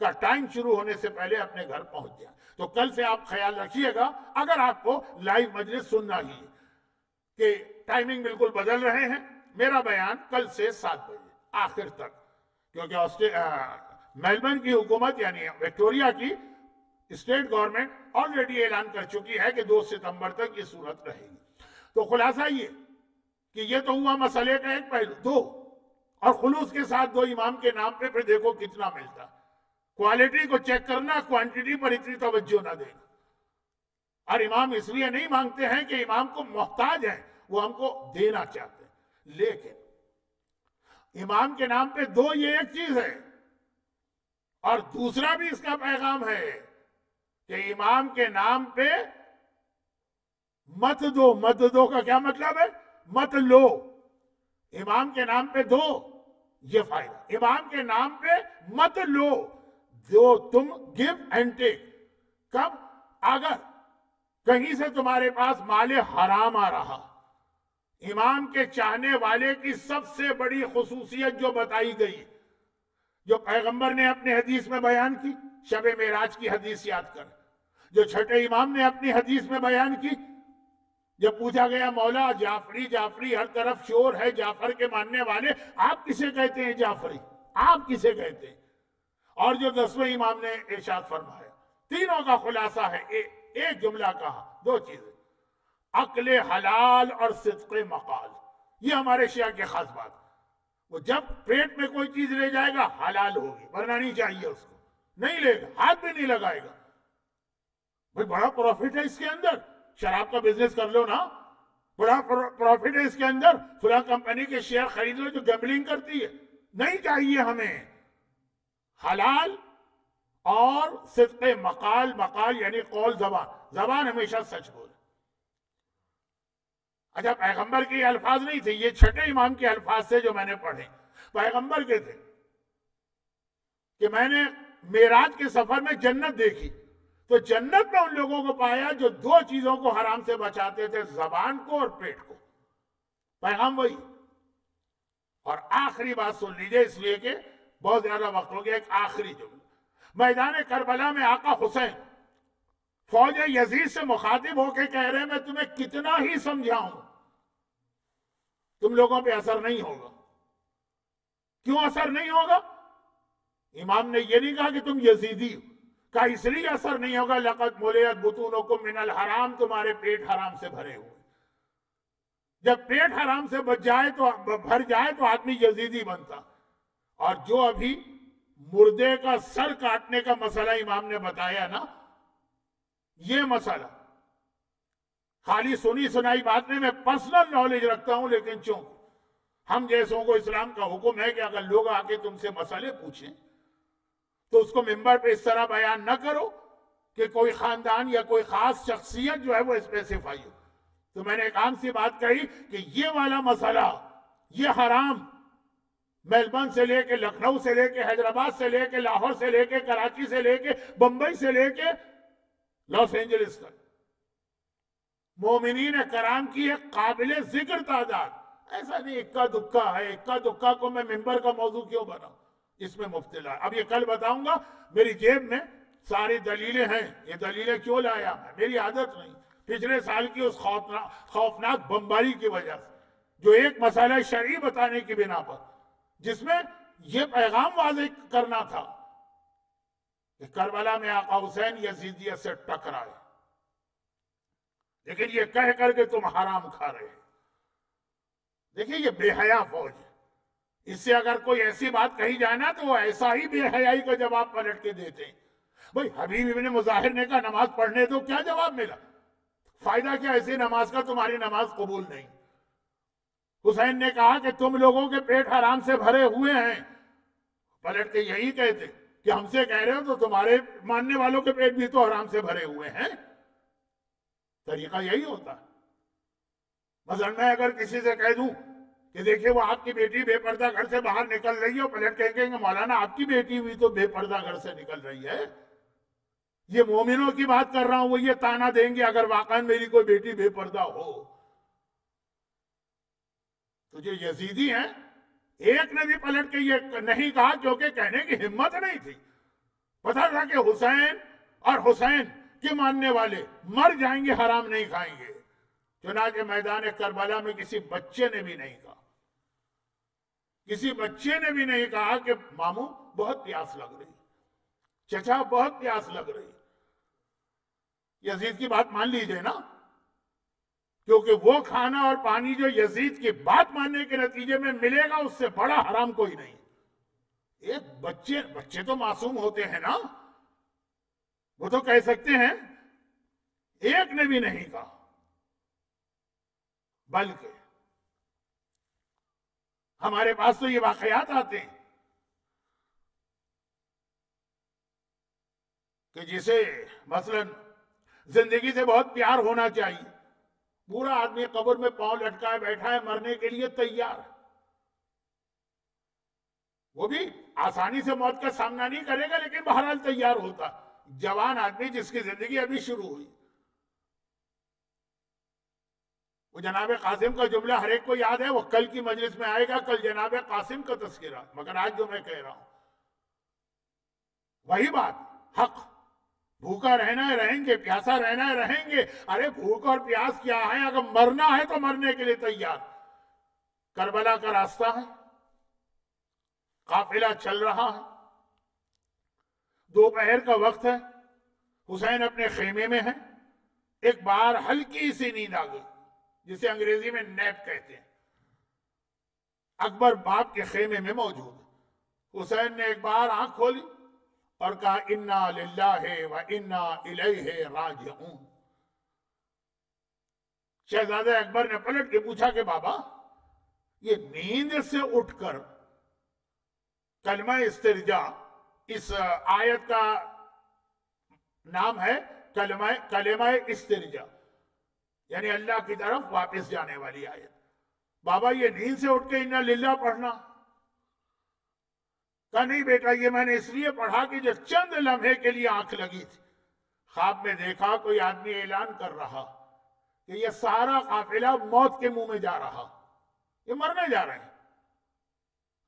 کا ٹائم شروع ہونے سے پہلے اپنے گھر پہنچ جائیں۔ تو کل سے آپ خیال رکھیے گا، اگر آپ کو لائیو مجلس سننا ہی ہے، کہ ٹائمنگ بالکل بدل رہے ہیں، میرا بیان کل سے 7 بجے آخر تک، کیونکہ میلبرن کی حکومت یعنی وکٹوریا کی اسٹیٹ گورنمنٹ آلریڈی اعلان کر چکی ہے کہ 2 ستمبر تک یہ صورت رہے گی۔ تو خلاصہ یہ کہ یہ تو ہوا مسئلے کا ایک پہلو۔ 2، اور خلوص کے ساتھ 2 امام کے نام پہ پھر دیکھو کتنا ملتا۔ کوالٹی کو چیک کرنا، کوانٹیٹی پر اتنی توجہ نہ دینا۔ اور امام اس لیے نہیں مانگتے ہیں کہ امام کو محتاج ہیں، وہ ہم کو دینا چاہتے ہیں۔ لیکن امام کے نام پہ 2 یہ ایک چیز ہے، اور دوسرا بھی اس کا پیغام ہے کہ امام کے نام پہ مت دو کا کیا مطلب ہے؟ مت لو۔ امام کے نام پہ دو، یہ فائدہ۔ امام کے نام پہ مت لو، جو تم گیو اینڈ ٹیک۔ کب؟ اگر کہیں سے تمہارے پاس مال حرام آ رہا۔ امام کے چاہنے والے کی سب سے بڑی خصوصیت جو بتائی گئی، جو پیغمبر نے اپنے حدیث میں بیان کی، شب معراج کی حدیث یاد کر، جو چھٹے امام نے اپنی حدیث میں بیان کی، جب پوچھا گیا مولا جعفری جعفری ہر طرف شور ہے، جعفر کے ماننے والے، آپ کسے کہتے ہیں جعفری؟ آپ کسے کہتے ہیں؟ اور جو 10ویں امام نے ارشاد فرمایا، تینوں کا خلاصہ ہے، ایک جملہ کہا، 2 چیزیں، عقل حلال اور صدق مقال۔ یہ ہمارے شیعہ کے خاص بات۔ وہ جب پیٹ میں کوئی چیز لے جائے گا حلال ہوگی، ورنہ نہیں چاہیے اس کو، نہیں لے گا، ہاتھ بھی نہیں لگائے گا۔ بھئی بڑا پروفٹ ہے اس کے اندر، شراب کا بزنس کر لو نا، بڑا پروفٹ ہے اس کے اندر، فلاں کمپنی کے شیئر خرید لو جو گیمبلنگ کرتی ہے، نہیں چاہیے ہمیں۔ حلال اور صدق مقال، مقال یعنی قول، زبان ہمیشہ سچ بولے۔ اچھا، پیغمبر کے یہ الفاظ نہیں تھے، یہ چھٹے امام کے الفاظ سے جو میں نے پڑھے، پیغمبر کے تھے کہ میں نے معراج کے سفر میں جنت دیکھی، تو جنت میں ان لوگوں کو پایا جو 2 چیزوں کو حرام سے بچاتے تھے، زبان کو اور پیٹ کو۔ پیغام وہی۔ اور آخری بات سن لیجئے، اس لیے کہ بہت زیادہ وقت ہو گیا، ایک آخری جملہ۔ میدان کربلا میں آقا حسین فوج یزید سے مخاطب ہو کے کہہ رہے ہیں، میں تمہیں کتنا ہی سمجھاؤں، تم لوگوں پہ اثر نہیں ہوگا۔ کیوں اثر نہیں ہوگا؟ امام نے یہ نہیں کہا کہ تم یزیدی ہو، کہا اس لیے اثر نہیں ہوگا، لقد ملئت بطونکم من الحرام، تمہارے پیٹ حرام سے بھرے ہوئے۔ جب پیٹ حرام سے بھر جائے تو آدمی یزیدی بنتا۔ اور جو ابھی مردے کا سر کاٹنے کا مسئلہ امام نے بتایا نا، یہ مسئلہ خالی سنی سنائی بات نہیں، میں پرسنل نالج رکھتا ہوں، لیکن چونکہ ہم جیسوں کو اسلام کا حکم ہے کہ اگر لوگ آ کے تم سے مسئلے پوچھیں تو اس کو ممبر پہ اس طرح بیان نہ کرو کہ کوئی خاندان یا کوئی خاص شخصیت جو ہے وہ اسپیسیفائی ہو. تو میں نے ایک عام سی بات کہی کہ یہ والا مسئلہ، یہ حرام میلبرن سے لے کے لکھنؤ سے لے کے حیدرآباد سے لے کے لاہور سے لے کے کراچی سے لے کے بمبئی سے لے کے لاس اینجلس تک مومنین کرام کی ایک قابل ذکر تعداد. ایسا نہیں اکا دکا ہے، اکا دکا کو میں ممبر کا موضوع کیوں بناؤں، اس میں مبتلا ہے. اب یہ کل بتاؤں گا. میری جیب میں ساری دلیلیں ہیں. یہ دلیلیں کیوں لایا میں، میری عادت نہیں، پچھلے سال کی اس خوفناک بمباری کی وجہ سے، جو ایک مسئلہ شرعی بتانے کی بنا پر، جس میں یہ پیغام واضح کرنا تھا کہ کربلا میں آقا حسین یزیدیت سے ٹکرائے، لیکن یہ کہہ کر کے تم حرام کھا رہے. دیکھیں یہ بے حیا فوج ہے. اس سے اگر کوئی ایسی بات کہی جائے نا تو وہ ایسا ہی بے حیائی کا جواب پلٹ کے دیتے ہیں. بھئی حبیب ابن مظاہر نے کہا نماز پڑھنے تو کیا جواب ملا؟ فائدہ کیا ایسی نماز کا، تمہاری نماز قبول نہیں. حسین نے کہا کہ تم لوگوں کے پیٹ حرام سے بھرے ہوئے ہیں، پلٹ کے یہی کہتے کہ ہم سے کہہ رہے ہو تو تمہارے ماننے والوں کے پیٹ بھی تو حرام سے بھرے ہوئے ہیں. طریقہ یہی ہوتا ہے. مثلا میں اگر کسی سے کہہ دوں کہ دیکھیں وہ آپ کی بیٹی بے پردہ گھر سے باہر نکل رہی ہے، پلٹ کہیں گے مولانا آپ کی بیٹی بھی تو بے پردہ گھر سے نکل رہی ہے. یہ مومنوں کی بات کر رہا ہوں، وہ یہ تانا دیں گے اگر واقعا میری کوئی بیٹی بے پردہ ہو. تو جو یزیدی ہیں، ایک نے بھی پلٹ کے یہ نہیں کہا کیونکہ کہنے کی ہمت نہیں تھی. پتہ تھا کہ حسین اور حسین کے ماننے والے مر جائیں گے، حرام نہیں کھائیں گے. چنانچہ میدان کربلا میں کسی بچے نے بھی نہیں کہا، کسی بچے نے بھی نہیں کہا کہ ماموں بہت پیاس لگ رہی، چچا بہت پیاس لگ رہی. یزید کی بات مان لیجئے نا، کیونکہ وہ کھانا اور پانی جو یزید کی بات ماننے کے نتیجے میں ملے گا اس سے بڑا حرام کوئی نہیں. ایک بچے تو معصوم ہوتے ہیں نا، وہ تو کہہ سکتے ہیں. ایک نے بھی نہیں کہا، بلکہ ہمارے پاس تو یہ واقعات آتے ہیں کہ جسے مثلا زندگی سے بہت پیار ہونا چاہیے، پورا آدمی قبر میں پاؤں لٹکائے بیٹھا ہے، مرنے کے لیے تیار. وہ بھی آسانی سے موت کا سامنا نہیں کرے گا لیکن بہرحال تیار ہوتا. جوان آدمی جس کی زندگی ابھی شروع ہوئی. وہ جناب قاسم کا جملہ ہر ایک کو یاد ہے، وہ کل کی مجلس میں آئے گا، کل جناب قاسم کا تذکرہ. مگر آج جو میں کہہ رہا ہوں وہی بات، حق. بھوکا رہنا ہے رہیں گے، پیاسا رہنا ہے رہیں گے. ارے بھوک اور پیاس کیا ہے، اگر مرنا ہے تو مرنے کے لیے تیار. کربلا کا راستہ ہے، قافلہ چل رہا ہے، دوپہر کا وقت ہے، حسین اپنے خیمے میں ہے. ایک بار ہلکی سی نیند آ گئی، جسے انگریزی میں نیپ کہتے ہیں. اکبر باپ کے خیمے میں موجود ہے. حسین نے ایک بار آنکھ کھولی اور کہا انا للہ و انا الیہ راجعون. شہزادہ اکبر نے پلٹ کے پوچھا کہ بابا یہ نیند سے اٹھ کر کلمہ استرجاع، اس آیت کا نام ہے کلمہ استرجاع، یعنی اللہ کی طرف واپس جانے والی آیت. بابا یہ نیند سے اٹھ کے انا للہ پڑھنا؟ کہا نہیں بیٹا، یہ میں نے اس لیے پڑھا کہ جو چند لمحے کے لیے آنکھ لگی تھی، خواب میں دیکھا کوئی آدمی اعلان کر رہا کہ یہ سارا قافلہ موت کے منہ میں جا رہا، یہ مرنے جا رہے ہیں.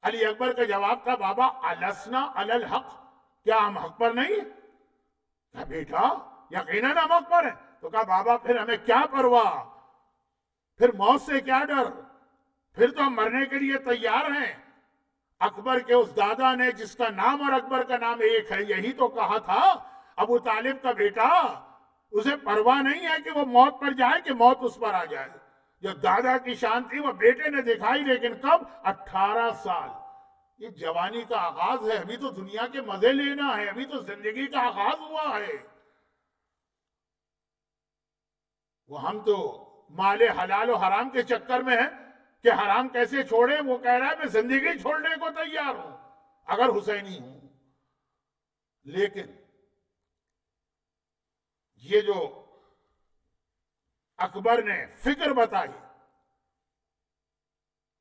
علی اکبر کا جواب تھا بابا السنا علی الحق، کیا ہم حق پر نہیں ہیں؟ کہا بیٹا یقیناً ہم حق پر ہیں. تو کہا بابا پھر ہمیں کیا پرواہ، پھر موت سے کیا ڈر، پھر تو ہم مرنے کے لیے تیار ہیں. اکبر کے اس دادا نے جس کا نام اور اکبر کا نام ایک ہے، یہی تو کہا تھا ابو طالب کا بیٹا، اسے پرواہ نہیں ہے کہ وہ موت پر جائے کہ موت اس پر آ جائے. جو دادا کی شان تھی وہ بیٹے نے دکھائی، لیکن کب؟ 18 سال. یہ جوانی کا آغاز ہے، ابھی تو دنیا کے مزے لینا ہے، ابھی تو زندگی کا آغاز ہوا ہے. وہ ہم تو مال حلال و حرام کے چکر میں ہیں کہ حرام کیسے چھوڑیں. وہ کہہ رہا ہے میں زندگی چھوڑنے کو تیار ہوں اگر حسینی ہوں. لیکن یہ جو اکبر نے فکر بتائی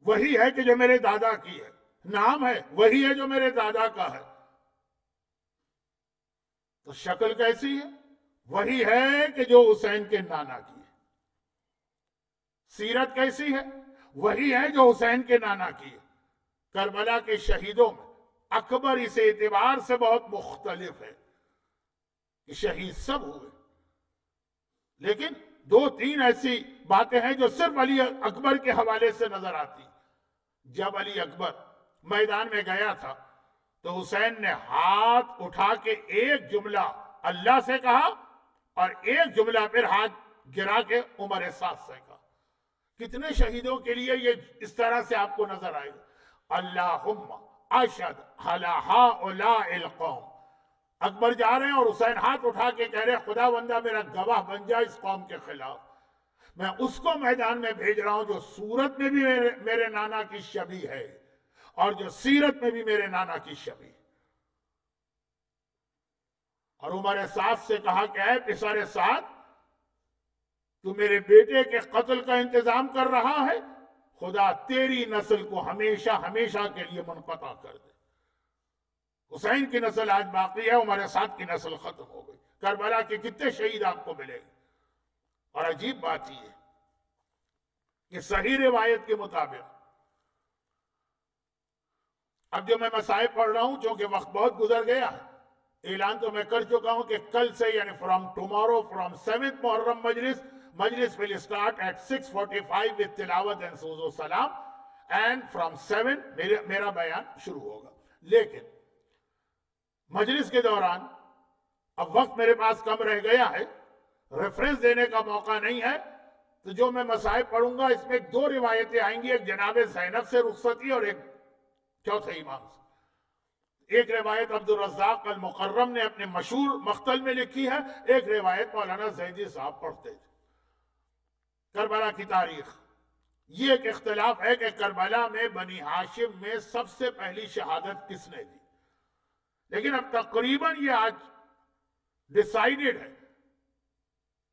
وہی ہے کہ جو میرے دادا کی ہے، نام ہے وہی ہے جو میرے دادا کا ہے، تو شکل کیسی ہے؟ وہی ہے کہ جو حسین کے نانا کی ہے۔ سیرت کیسی ہے؟ وہی ہے جو حسین کے نانا کی ہے۔ کربلا کے شہیدوں میں اکبر اس اعتبار سے بہت مختلف ہے کہ شہید سب ہوئے، لیکن دو تین ایسی باتیں ہیں جو صرف علی اکبر کے حوالے سے نظر آتی۔ جب علی اکبر میدان میں گیا تھا تو حسین نے ہاتھ اٹھا کے ایک جملہ اللہ سے کہا اور ایک جملہ پھر ہاتھ گرا کے عمر سعد سے کہا۔ کتنے شہیدوں کے لیے یہ اس طرح سے آپ کو نظر آئے گا، اللہم اشہد علی ہؤلاء القوم۔ اکبر جا رہے ہیں اور حسین ہاتھ اٹھا کے کہہ رہے خدا بندہ میرا گواہ بن جا اس قوم کے خلاف، میں اس کو میدان میں بھیج رہا ہوں جو صورت میں بھی میرے نانا کی شبیہ ہے اور جو سیرت میں بھی میرے نانا کی شبیہ۔ اور عمر سعد سے کہا کہ اے پسر سعد، تو میرے بیٹے کے قتل کا انتظام کر رہا ہے، خدا تیری نسل کو ہمیشہ ہمیشہ کے لیے منقطع کر دے۔ حسین کی نسل آج باقی ہے، عمر سعد کی نسل ختم ہو گئی۔ کربلا کے کتنے شہید آپ کو ملے گے؟ اور عجیب بات یہ کہ صحیح روایت کے مطابق، اب جو میں مسائب پڑھ رہا ہوں چونکہ وقت بہت گزر گیا ہے، اعلان تو میں کر چکا ہوں کہ کل سے یعنی فرام ٹمارو، فرام 7th محرم مجلس will start at 6:45 with تلاوت and سوز و سلام، and from 7 میرا بیان شروع ہوگا۔ لیکن مجلس کے دوران اب وقت میرے پاس کم رہ گیا ہے، ریفرنس دینے کا موقع نہیں ہے، تو جو میں مسائب پڑھوں گا اس میں دو روایتیں آئیں گی، ایک جناب زینب سے رخصتی اور ایک چوتھے امام سے۔ ایک روایت عبدالرزاق المقرم نے اپنے مشہور مقتل میں لکھی ہے، ایک روایت مولانا زیدی صاحب پڑھتے تھے۔ کربلا کی تاریخ، یہ ایک اختلاف ہے کہ کربلا میں بنی ہاشم میں سب سے پہلی شہادت کس نے دی، لیکن اب تقریباً یہ آج ڈیسائیڈڈ ہے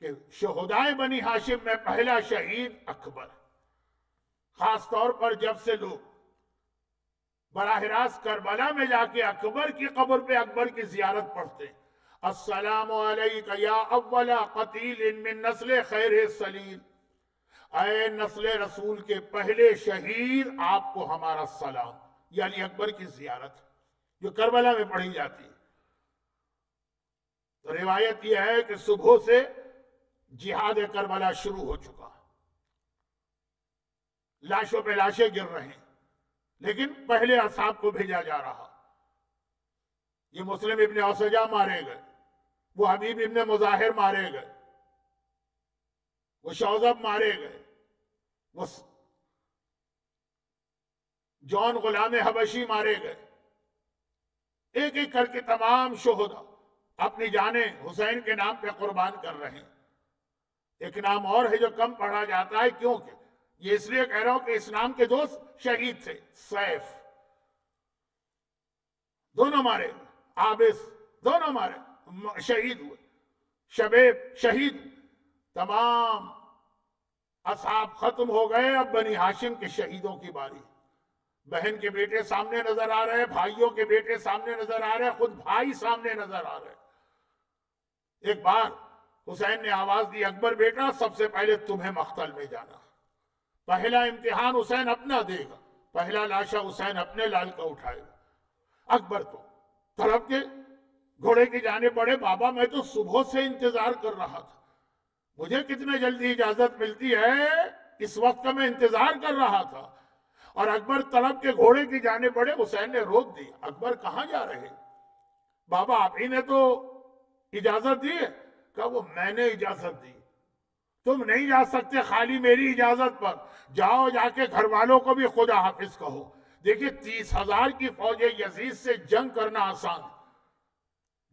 کہ شہدائے بنی ہاشم میں پہلا شہید اکبر، خاص طور پر جب سے لوگ براہ راست کربلا میں جا کے اکبر کی قبر پہ اکبر کی زیارت پڑھتے ہیں، السلام علیک یا اول قتیل من نسل خیر سلیل، اے نسل رسول کے پہلے شہید آپ کو ہمارا سلام، یعنی اکبر کی زیارت جو کربلا میں پڑھی جاتی ہے۔ تو روایت یہ ہے کہ صبح سے جہاد کربلا شروع ہو چکا، لاشوں پہ لاشیں گر رہے ہیں، لیکن پہلے اصحاب کو بھیجا جا رہا۔ یہ مسلم ابن اوسجا مارے گئے، وہ حبیب ابن مظاہر مارے گئے، وہ شوذب مارے گئے، وہ جون غلام حبشی مارے گئے، ایک ایک کر کے تمام شہداء اپنی جانیں حسین کے نام پہ قربان کر رہے ہیں۔ ایک نام اور ہے جو کم پڑھا جاتا ہے، کیونکہ یہ اس لیے کہہ رہا ہوں کہ اس نام کے دو شہید تھے، سیف، دونوں مارے، عابس دونوں مارے، شہید ہوئے، شبیب شہید، تمام اصحاب ختم ہو گئے۔ اب بنی ہاشم کے شہیدوں کی باری، بہن کے بیٹے سامنے نظر آ رہے، بھائیوں کے بیٹے سامنے نظر آ رہے، خود بھائی سامنے نظر آ رہے۔ ایک بار حسین نے آواز دی، اکبر بیٹا سب سے پہلے تمہیں مقتل میں جانا، پہلا امتحان حسین اپنا دے گا، پہلا لاشا حسین اپنے لال کا اٹھائے گا۔ اکبر تو طرف کے گھوڑے کی جانے پڑے، بابا میں تو صبح سے انتظار کر رہا تھا، مجھے کتنے جلدی اجازت ملتی ہے، اس وقت کا میں انتظار کر رہا تھا۔ اور اکبر طلب کے گھوڑے کی جانے پڑے، حسین نے روک دی، اکبر کہاں جا رہے؟ بابا آپ ہی نے تو اجازت دی ہے۔ کہا وہ میں نے اجازت دی، تم نہیں جا سکتے خالی میری اجازت پر، جاؤ جا کے گھر والوں کو بھی خدا حافظ کہو۔ دیکھیں 30,000 کی فوج یزید سے جنگ کرنا آسان،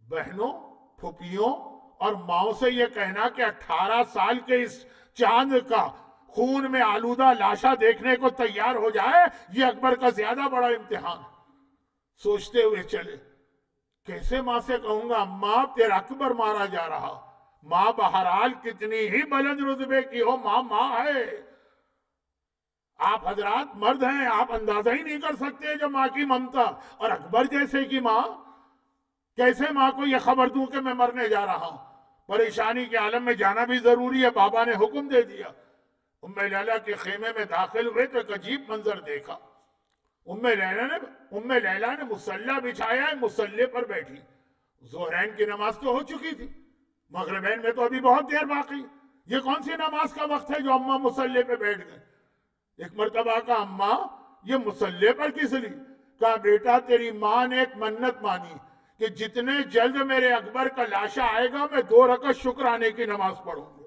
بہنوں پھوپھیوں اور ماؤں سے یہ کہنا کہ 18 سال کے اس چاند کا خون میں آلودہ لاشا دیکھنے کو تیار ہو جائے، یہ اکبر کا زیادہ بڑا امتحان۔ سوچتے ہوئے چلے، کیسے ماں سے کہوں گا ماں تیرا اکبر مارا جا رہا؟ ماں بہرحال کتنی ہی بلند رتبے کی ہو، ماں ماں ہے۔ آپ حضرات مرد ہیں، آپ اندازہ ہی نہیں کر سکتے جو ماں کی ممتا، اور اکبر جیسے کی ماں، کیسے ماں کو یہ خبر دوں کہ میں مرنے جا رہا ہوں؟ پریشانی کے عالم میں جانا بھی ضروری ہے، بابا نے حکم دے دیا۔ ام لیلہ کے خیمے میں داخل ہوئے تو ایک عجیب منظر دیکھا۔ ام لیلہ نے مصلی بچھایا ہے، مصلی پر بیٹھی۔ ظہرین کی نماز تو ہو چکی تھی، مغربین میں تو ابھی بہت دیر باقی، یہ کون سی نماز کا وقت ہے جو اماں مصلی پہ بیٹھ گئے؟ ایک مرتبہ کا اماں یہ مصلی پر کس لیے؟ کہا بیٹا تیری ماں نے ایک منت مانی کہ جتنے جلد میرے اکبر کا لاشا آئے گا میں 2 رکعت شکرانے کی نماز پڑھوں گی۔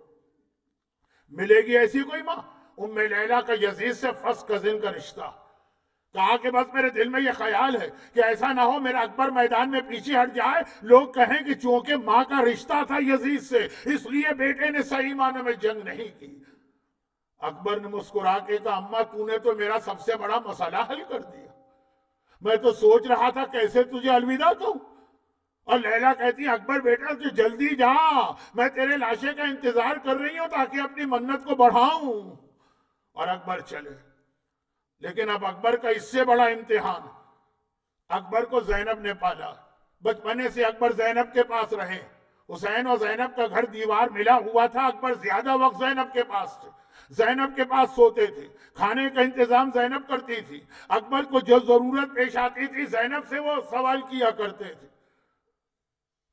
ملے گی ایسی کوئی ماں؟ ام لیلہ کا یزید سے فرسٹ کزن کا رشتہ، کہا کہ بس میرے دل میں یہ خیال ہے کہ ایسا نہ ہو میرا اکبر میدان میں پیچھے ہٹ جائے، لوگ کہیں کہ چونکہ ماں کا رشتہ تھا یزید سے اس لیے بیٹے نے صحیح معنی میں جنگ نہیں کی۔ اکبر نے مسکرا کے کہا اماں تو نے تو میرا سب سے بڑا مسئلہ حل کر دیا، میں تو سوچ رہا تھا کیسے تجھے الوداع کہوں۔ اور لیلہ کہتی ہے اکبر بیٹا تو جلدی جا، میں تیرے لاشے کا انتظار کر رہی ہوں تاکہ اپنی منت کو بڑھاؤں۔ اور اکبر چلے، لیکن اب اکبر کا اس سے بڑا امتحان، اکبر کو زینب نے پالا، بچپنے سے اکبر زینب کے پاس رہے، حسین اور زینب کا گھر دیوار ملا ہوا تھا، اکبر زیادہ وقت زینب کے پاس تھے، زینب کے پاس سوتے تھے، کھانے کا انتظام زینب کرتی تھی، اکبر کو جو ضرورت پیش آتی تھی زینب سے وہ سوال کیا کرتے تھے۔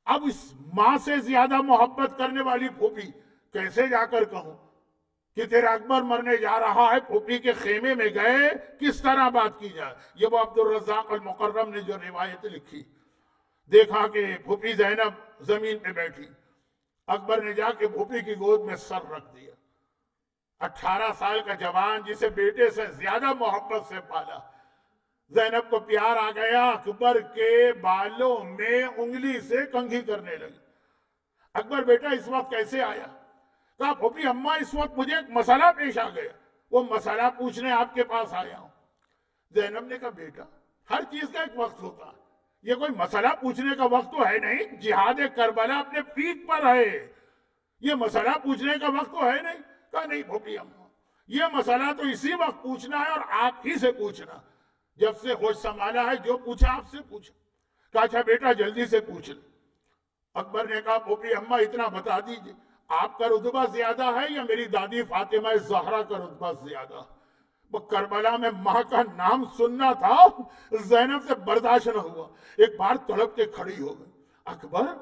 اب اس ماں سے زیادہ محبت کرنے والی پھوپھی کیسے جا کر کہوں کہ تیرا اکبر مرنے جا رہا ہے؟ پھوپھی کے خیمے میں گئے، کس طرح بات کی جائے؟ یہ وہ عبدالرزاق المقرم نے جو روایت لکھی، دیکھا کہ پھوپھی زینب زمین پہ بیٹھی، اکبر نے جا کے پھوپھی کی گود میں سر رکھ دیا۔ 18 سال کا جوان جسے بیٹے سے زیادہ محبت سے پالا، زینب کو پیار آ گیا، اکبر کے بالوں میں انگلی سے کنگھی کرنے لگی۔ اکبر بیٹا اس وقت کیسے آیا؟ کہا پھوپھی اماں اس وقت مجھے ایک مسئلہ پیش آ گیا، وہ مسئلہ پوچھنے آپ کے پاس آیا ہوں۔ زینب نے کہا بیٹا ہر چیز کا ایک وقت ہوتا ہے، یہ کوئی مسئلہ پوچھنے کا وقت تو ہے نہیں، جہاد کربلا اپنے پیک پر ہے، یہ مسئلہ پوچھنے کا وقت تو ہے نہیں۔ کہا نہیں پھوپھی اماں یہ مسئلہ تو اسی وقت پوچھنا ہے اور آپ ہی سے پوچھنا، جب سے ہوش سنبھالا ہے جو پوچھا آپ سے پوچھا۔ کہا اچھا بیٹا جلدی سے پوچھ لے۔ اکبر نے کہا پھوپھی اماں اتنا بتا دیجئے، آپ کا رتبہ زیادہ ہے یا میری دادی فاطمہ زہرا کا رتبہ زیادہ؟ وہ کربلا میں ماں کا نام سننا تھا، زینب سے برداشت نہ ہوا، ایک بار تڑپ کے کھڑی ہو گئی۔ اکبر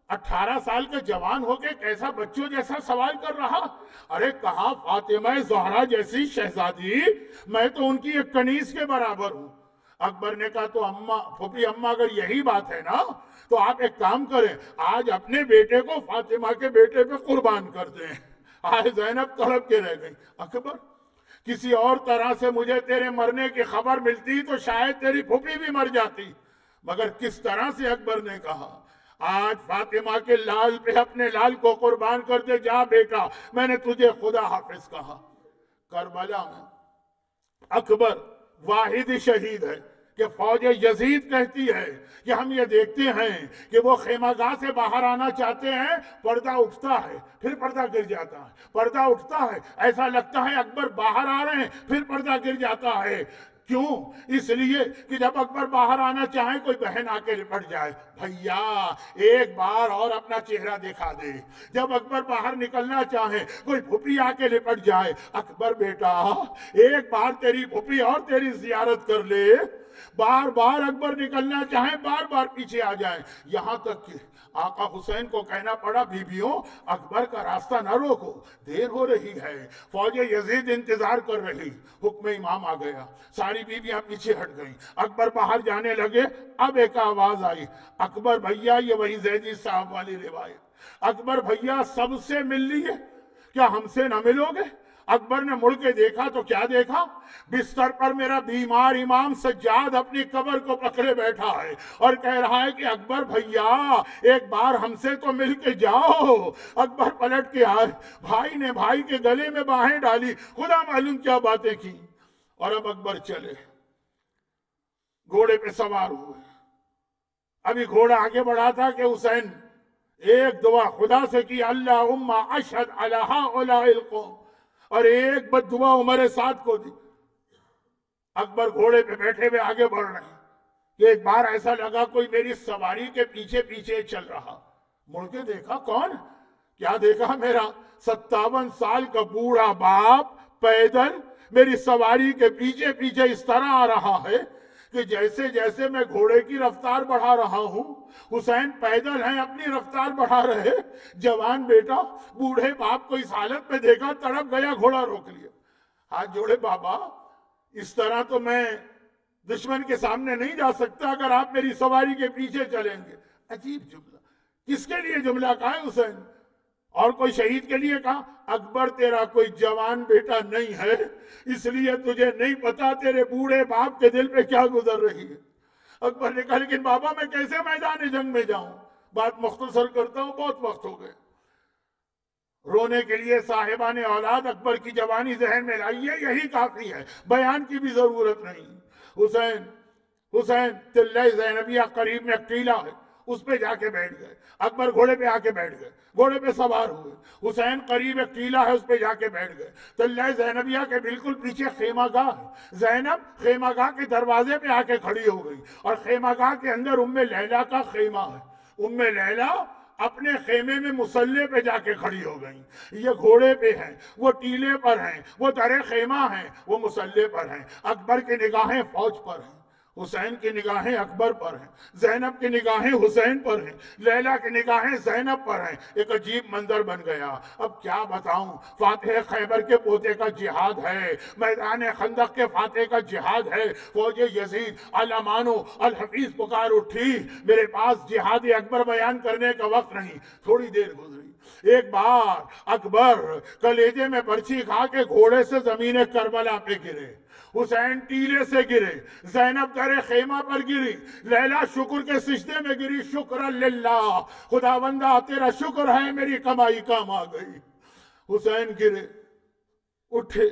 18 سال کا جوان ہو کے کیسا بچوں جیسا سوال کر رہا؟ ارے کہا فاطمہ زہرا جیسی شہزادی، میں تو ان کی ایک کنیز کے برابر ہوں۔ اکبر نے کہا تو اماں پھوپھی اماں اگر یہی بات ہے نا تو آپ ایک کام کریں، آج اپنے بیٹے کو فاطمہ کے بیٹے پہ قربان کر دیں۔ آج زینب تڑپ کے رہ گئی۔ اکبر کسی اور طرح سے مجھے تیرے مرنے کی خبر ملتی تو شاید تیری پھوپھی بھی مر جاتی، مگر کس طرح سے اکبر نے کہا آج فاطمہ کے لال پہ اپنے لال کو قربان کر دے، جا بیٹا میں نے تجھے خدا حافظ کہا۔ کربلا میں اکبر واحد شہید ہے کہ فوج یزید کہتی ہے کہ ہم یہ دیکھتے ہیں کہ وہ خیمہ گاہ سے باہر آنا چاہتے ہیں، پردہ اٹھتا ہے پھر پردہ گر جاتا ہے، پردہ اٹھتا ہے ایسا لگتا ہے اکبر باہر آ رہے ہیں، پھر پردہ گر جاتا ہے۔ کیوں؟ اس لیے کہ جب اکبر باہر آنا چاہیں کوئی بہن آ کے لپٹ جائے، بھیا ایک بار اور اپنا چہرہ دکھا دے۔ جب اکبر باہر نکلنا چاہے کوئی پھوپھی آ کے لپٹ جائے، اکبر بیٹا ایک بار تیری پھوپھی اور تیری زیارت کر لے۔ بار بار اکبر نکلنا چاہیں بار بار پیچھے آ جائیں، یہاں تک کہ آقا حسین کو کہنا پڑا بیویوں اکبر کا راستہ نہ روکو، دیر ہو رہی ہے، فوج یزید انتظار کر رہی۔ حکم امام آ گیا، ساری بیویاں پیچھے ہٹ گئیں، اکبر باہر جانے لگے۔ اب ایک آواز آئی، اکبر بھیا، یہ وہی زیدی صاحب والی روایت، اکبر بھیا سب سے مل لیے، کیا ہم سے نہ ملو گے؟ اکبر نے مڑ کے دیکھا تو کیا دیکھا؟ بستر پر میرا بیمار امام سجاد اپنی قبر کو پکڑے بیٹھا ہے اور کہہ رہا ہے کہ اکبر بھیا ایک بار ہم سے تو مل کے جاؤ۔ اکبر پلٹ کے آئے، بھائی نے بھائی کے گلے میں باہیں ڈالی، خدا معلوم کیا باتیں کی، اور اب اکبر چلے، گھوڑے پہ سوار ہوئے۔ ابھی گھوڑا آگے بڑھا تھا کہ حسین ایک دعا خدا سے کی، اللہم اشہد علی ہؤلاء القوم، اور ایک بد دعا عمر سعد کو دی۔ اکبر گھوڑے پہ بیٹھے ہوئے آگے بڑھ رہے ہیں کہ ایک بار ایسا لگا کوئی میری سواری کے پیچھے پیچھے چل رہا، مڑ کے دیکھا کون؟ کیا دیکھا؟ میرا 57 سال کا بوڑھا باپ پیدل میری سواری کے پیچھے پیچھے اس طرح آ رہا ہے کہ جیسے جیسے میں گھوڑے کی رفتار بڑھا رہا ہوں حسین پیدل ہیں اپنی رفتار بڑھا رہے۔ جوان بیٹا بوڑھے باپ کو اس حالت میں دیکھا، تڑپ گیا، گھوڑا روک لیا، ہاتھ جوڑے، بابا اس طرح تو میں دشمن کے سامنے نہیں جا سکتا اگر آپ میری سواری کے پیچھے چلیں گے۔ عجیب جملہ، کس کے لیے جملہ کہا ہے حسین؟ اور کوئی شہید کے لیے کہا؟ اکبر تیرا کوئی جوان بیٹا نہیں ہے، اس لیے تجھے نہیں پتا تیرے بوڑھے باپ کے دل پہ کیا گزر رہی ہے۔ اکبر نے کہا لیکن بابا میں کیسے میدان جنگ میں جاؤں؟ بات مختصر کرتا ہوں، بہت وقت ہو گئے۔ رونے کے لیے صاحبان اولاد اکبر کی جوانی ذہن میں لائیے، یہی کافی ہے، بیان کی بھی ضرورت نہیں۔ حسین تلہ زینبیہ قریب میں ایک ٹیلہ ہے، اس پہ جا کے بیٹھ گئے۔ اکبر گھوڑے پہ آ کے بیٹھ گئے، گھوڑے پہ سوار ہوئے۔ حسین قریب ایک ٹیلہ ہے، اس پہ جا کے بیٹھ گئے۔ تلہ زینبیہ کے بالکل پیچھے خیمہ گاہ ہے۔ زینب خیمہ گاہ کے دروازے پہ آ کے کھڑی ہو گئی، اور خیمہ گاہ کے اندر ام لیلہ کا خیمہ ہے۔ ام لیلہ اپنے خیمے میں مسلح پہ جا کے کھڑی ہو گئی۔ یہ گھوڑے پہ ہیں، وہ ٹیلے پر ہیں، وہ در خیمہ ہیں، وہ مسلح پر ہیں۔ اکبر کی نگاہیں فوج پر ہیں، حسین کی نگاہیں اکبر پر ہیں، زینب کی نگاہیں حسین پر ہیں، لیلہ کی نگاہیں زینب پر ہیں۔ ایک عجیب منظر بن گیا۔ اب کیا بتاؤں، فاتح خیبر کے پوتے کا جہاد ہے، میدان خندق کے فاتح کا جہاد ہے۔ فوج یزید علمانو الحفیظ پکار اٹھی، میرے پاس جہاد اکبر بیان کرنے کا وقت نہیں۔ تھوڑی دیر گزری، ایک بار اکبر کلیجے میں برچھی کھا کے گھوڑے سے زمین کربلا پہ گرے، حسین ٹیلے سے گرے، زینب در خیمہ پر گری، لیلہ شکر کے سجدے میں گری، شکر للہ، خداوندہ تیرا شکر ہے میری کمائی کام آ گئی۔ حسین گرے، اٹھے،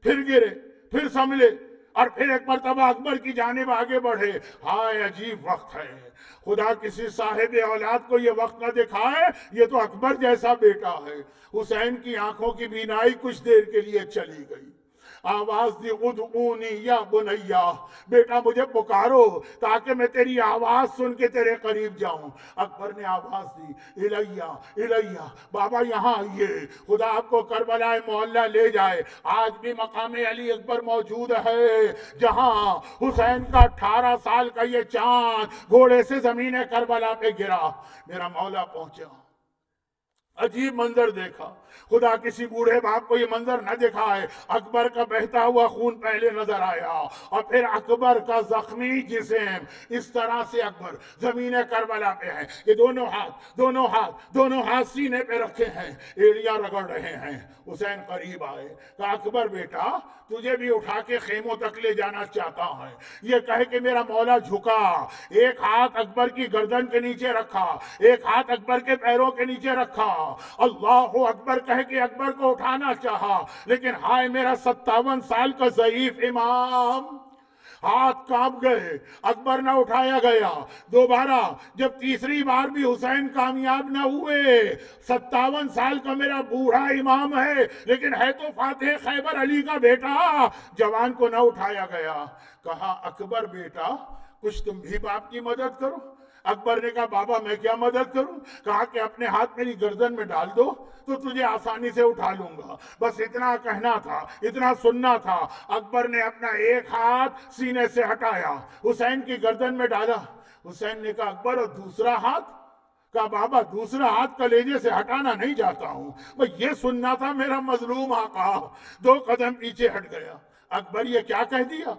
پھر گرے، پھر سنبھلے، اور پھر ایک مرتبہ اکبر کی جانب آگے بڑھے۔ ہائے عجیب وقت ہے، خدا کسی صاحب اولاد کو یہ وقت نہ دکھائے، یہ تو اکبر جیسا بیٹا ہے۔ حسین کی آنکھوں کی بینائی کچھ دیر کے لیے چلی گئی۔ آواز دی ادعونی یا بنیا، بیٹا مجھے پکارو تاکہ میں تیری آواز سن کے تیرے قریب جاؤں۔ اکبر نے آواز دی الیہ الیہ، بابا یہاں آئیے، خدا آپ کو کربلا معلیٰ لے جائے۔ آج بھی مقام علی اکبر موجود ہے، جہاں حسین کا 18 سال کا یہ چاند گھوڑے سے زمین کربلا پہ گرا، میرا مولا پہنچا۔ عجیب منظر دیکھا، خدا کسی بوڑھے باپ کو یہ منظر نہ دکھائے۔ اکبر کا بہتا ہوا خون پہلے نظر آیا، اور پھر اکبر کا زخمی جسم، اس طرح سے اکبر زمین کربلا پہ ہے، یہ دونوں ہاتھ سینے پہ رکھے ہیں، ایڑیاں رگڑ رہے ہیں۔ حسین قریب آئے، کہا اکبر بیٹا تجھے بھی اٹھا کے خیموں تک لے جانا چاہتا ہے۔ یہ کہہ کے میرا مولا جھکا، ایک ہاتھ اکبر کی گردن کے نیچے رکھا، ایک ہاتھ اکبر کے پیروں کے نیچے رکھا، اللہ اکبر کہہ کے اکبر کو اٹھانا چاہا، لیکن ہائے میرا 57 سال کا ضعیف امام، ہاتھ کانپ گئے، اکبر نہ اٹھایا گیا۔ دوبارہ جب تیسری بار بھی حسین کامیاب نہ ہوئے، 57 سال کا میرا بوڑھا امام ہے لیکن ہے تو فاتح خیبر علی کا بیٹا، جوان کو نہ اٹھایا گیا۔ کہا اکبر بیٹا کچھ تم بھی باپ کی مدد کرو۔ اکبر نے کہا بابا میں کیا مدد کروں؟ کہا کہ اپنے ہاتھ میری گردن میں ڈال دو تو تجھے آسانی سے اٹھا لوں گا۔ بس اتنا کہنا تھا، اتنا سننا تھا۔ اکبر نے اپنا ایک ہاتھ سینے سے ہٹایا، حسین کی گردن میں ڈالا۔ حسین نے کہا اکبر اور دوسرا ہاتھ؟ کہا بابا دوسرا ہاتھ کلیجے سے ہٹانا نہیں چاہتا ہوں، بس یہ سننا تھا میرا مظلوم آقا۔ 2 قدم پیچھے ہٹ گیا۔ اکبر یہ کیا کہہ دیا؟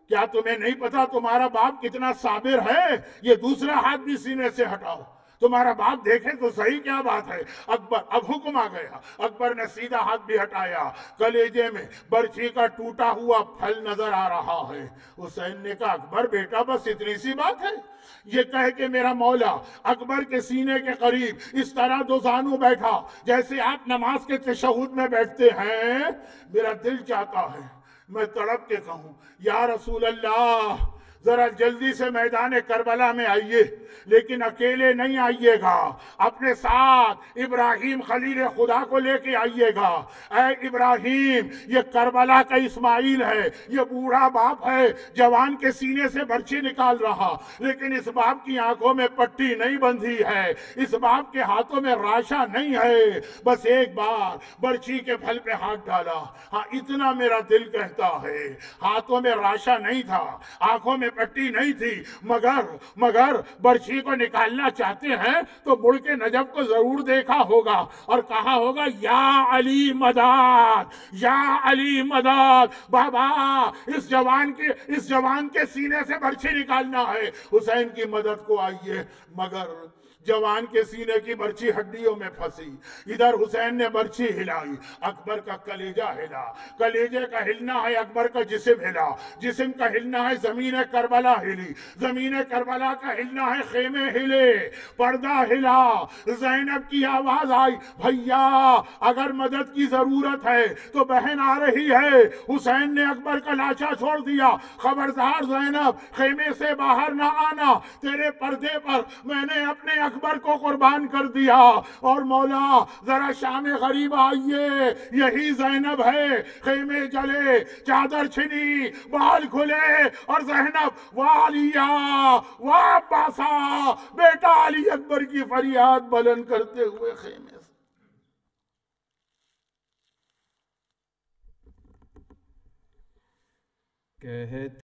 کیا تمہیں نہیں پتا تمہارا باپ کتنا صابر ہے؟ یہ دوسرا ہاتھ بھی سینے سے ہٹاؤ، تمہارا باپ دیکھے تو صحیح کیا بات ہے۔ اکبر اب حکم آ گیا، اکبر نے سیدھا ہاتھ بھی ہٹایا، کلیجے میں برچھی کا ٹوٹا ہوا پھل نظر آ رہا ہے۔ حسین نے کہا اکبر بیٹا بس اتنی سی بات ہے؟ یہ کہہ کے میرا مولا اکبر کے سینے کے قریب اس طرح دو زانو بیٹھا جیسے آپ نماز کے تشہد میں بیٹھتے ہیں۔ میرا دل چاہتا ہے میں تڑپ کے کہوں یا رسول اللہ ذرا جلدی سے میدان کربلا میں آئیے، لیکن اکیلے نہیں آئیے گا، اپنے ساتھ ابراہیم خلیل خدا کو لے کے آئیے گا۔ اے ابراہیم، یہ کربلا کا اسماعیل ہے، یہ بوڑھا باپ ہے، جوان کے سینے سے برچھی نکال رہا، لیکن اس باپ کی آنکھوں میں پٹی نہیں بندھی ہے، اس باپ کے ہاتھوں میں راشا نہیں ہے، بس ایک بار برچھی کے پھل پہ ہاتھ ڈالا، ہاں اتنا میرا دل کہتا ہے۔ ہاتھوں میں راشا نہیں تھا، آنکھوں میں پٹی نہیں تھی، مگر برچھی کو نکالنا چاہتے ہیں تو مڑ کے نجف کو ضرور دیکھا ہوگا اور کہا ہوگا یا علی مدد، یا علی مدد، بابا اس جوان کے سینے سے برچھی نکالنا ہے، حسین کی مدد کو آئیے۔ مگر جوان کے سینے کی برچھی ہڈیوں میں پھنسی، ادھر حسین نے برچھی ہلائی، اکبر کا کلیجہ ہلا، کلیجے کا ہلنا ہے اکبر کا جسم ہلا، جسم کا ہلنا ہے زمین کربلا ہلی، زمین کربلا کا ہلنا ہے خیمے ہلے، پردہ ہلا، زینب کی آواز آئی، بھیا اگر مدد کی ضرورت ہے تو بہن آ رہی ہے۔ حسین نے اکبر کا لاشا چھوڑ دیا، خبردار زینب خیمے سے باہر نہ آنا، تیرے پردے پر میں نے اپنے اکبر کو قربان کر دیا، اور مولا ذرا شام غریب آئیے، یہی زینب ہے۔ خیمے جلے، چادر چھنی، بال کھلے، اور زینب واہ علیہ واہ عباسہ، بیٹا علی اکبر کی فریاد بلند کرتے ہوئے خیمے سے
کہتے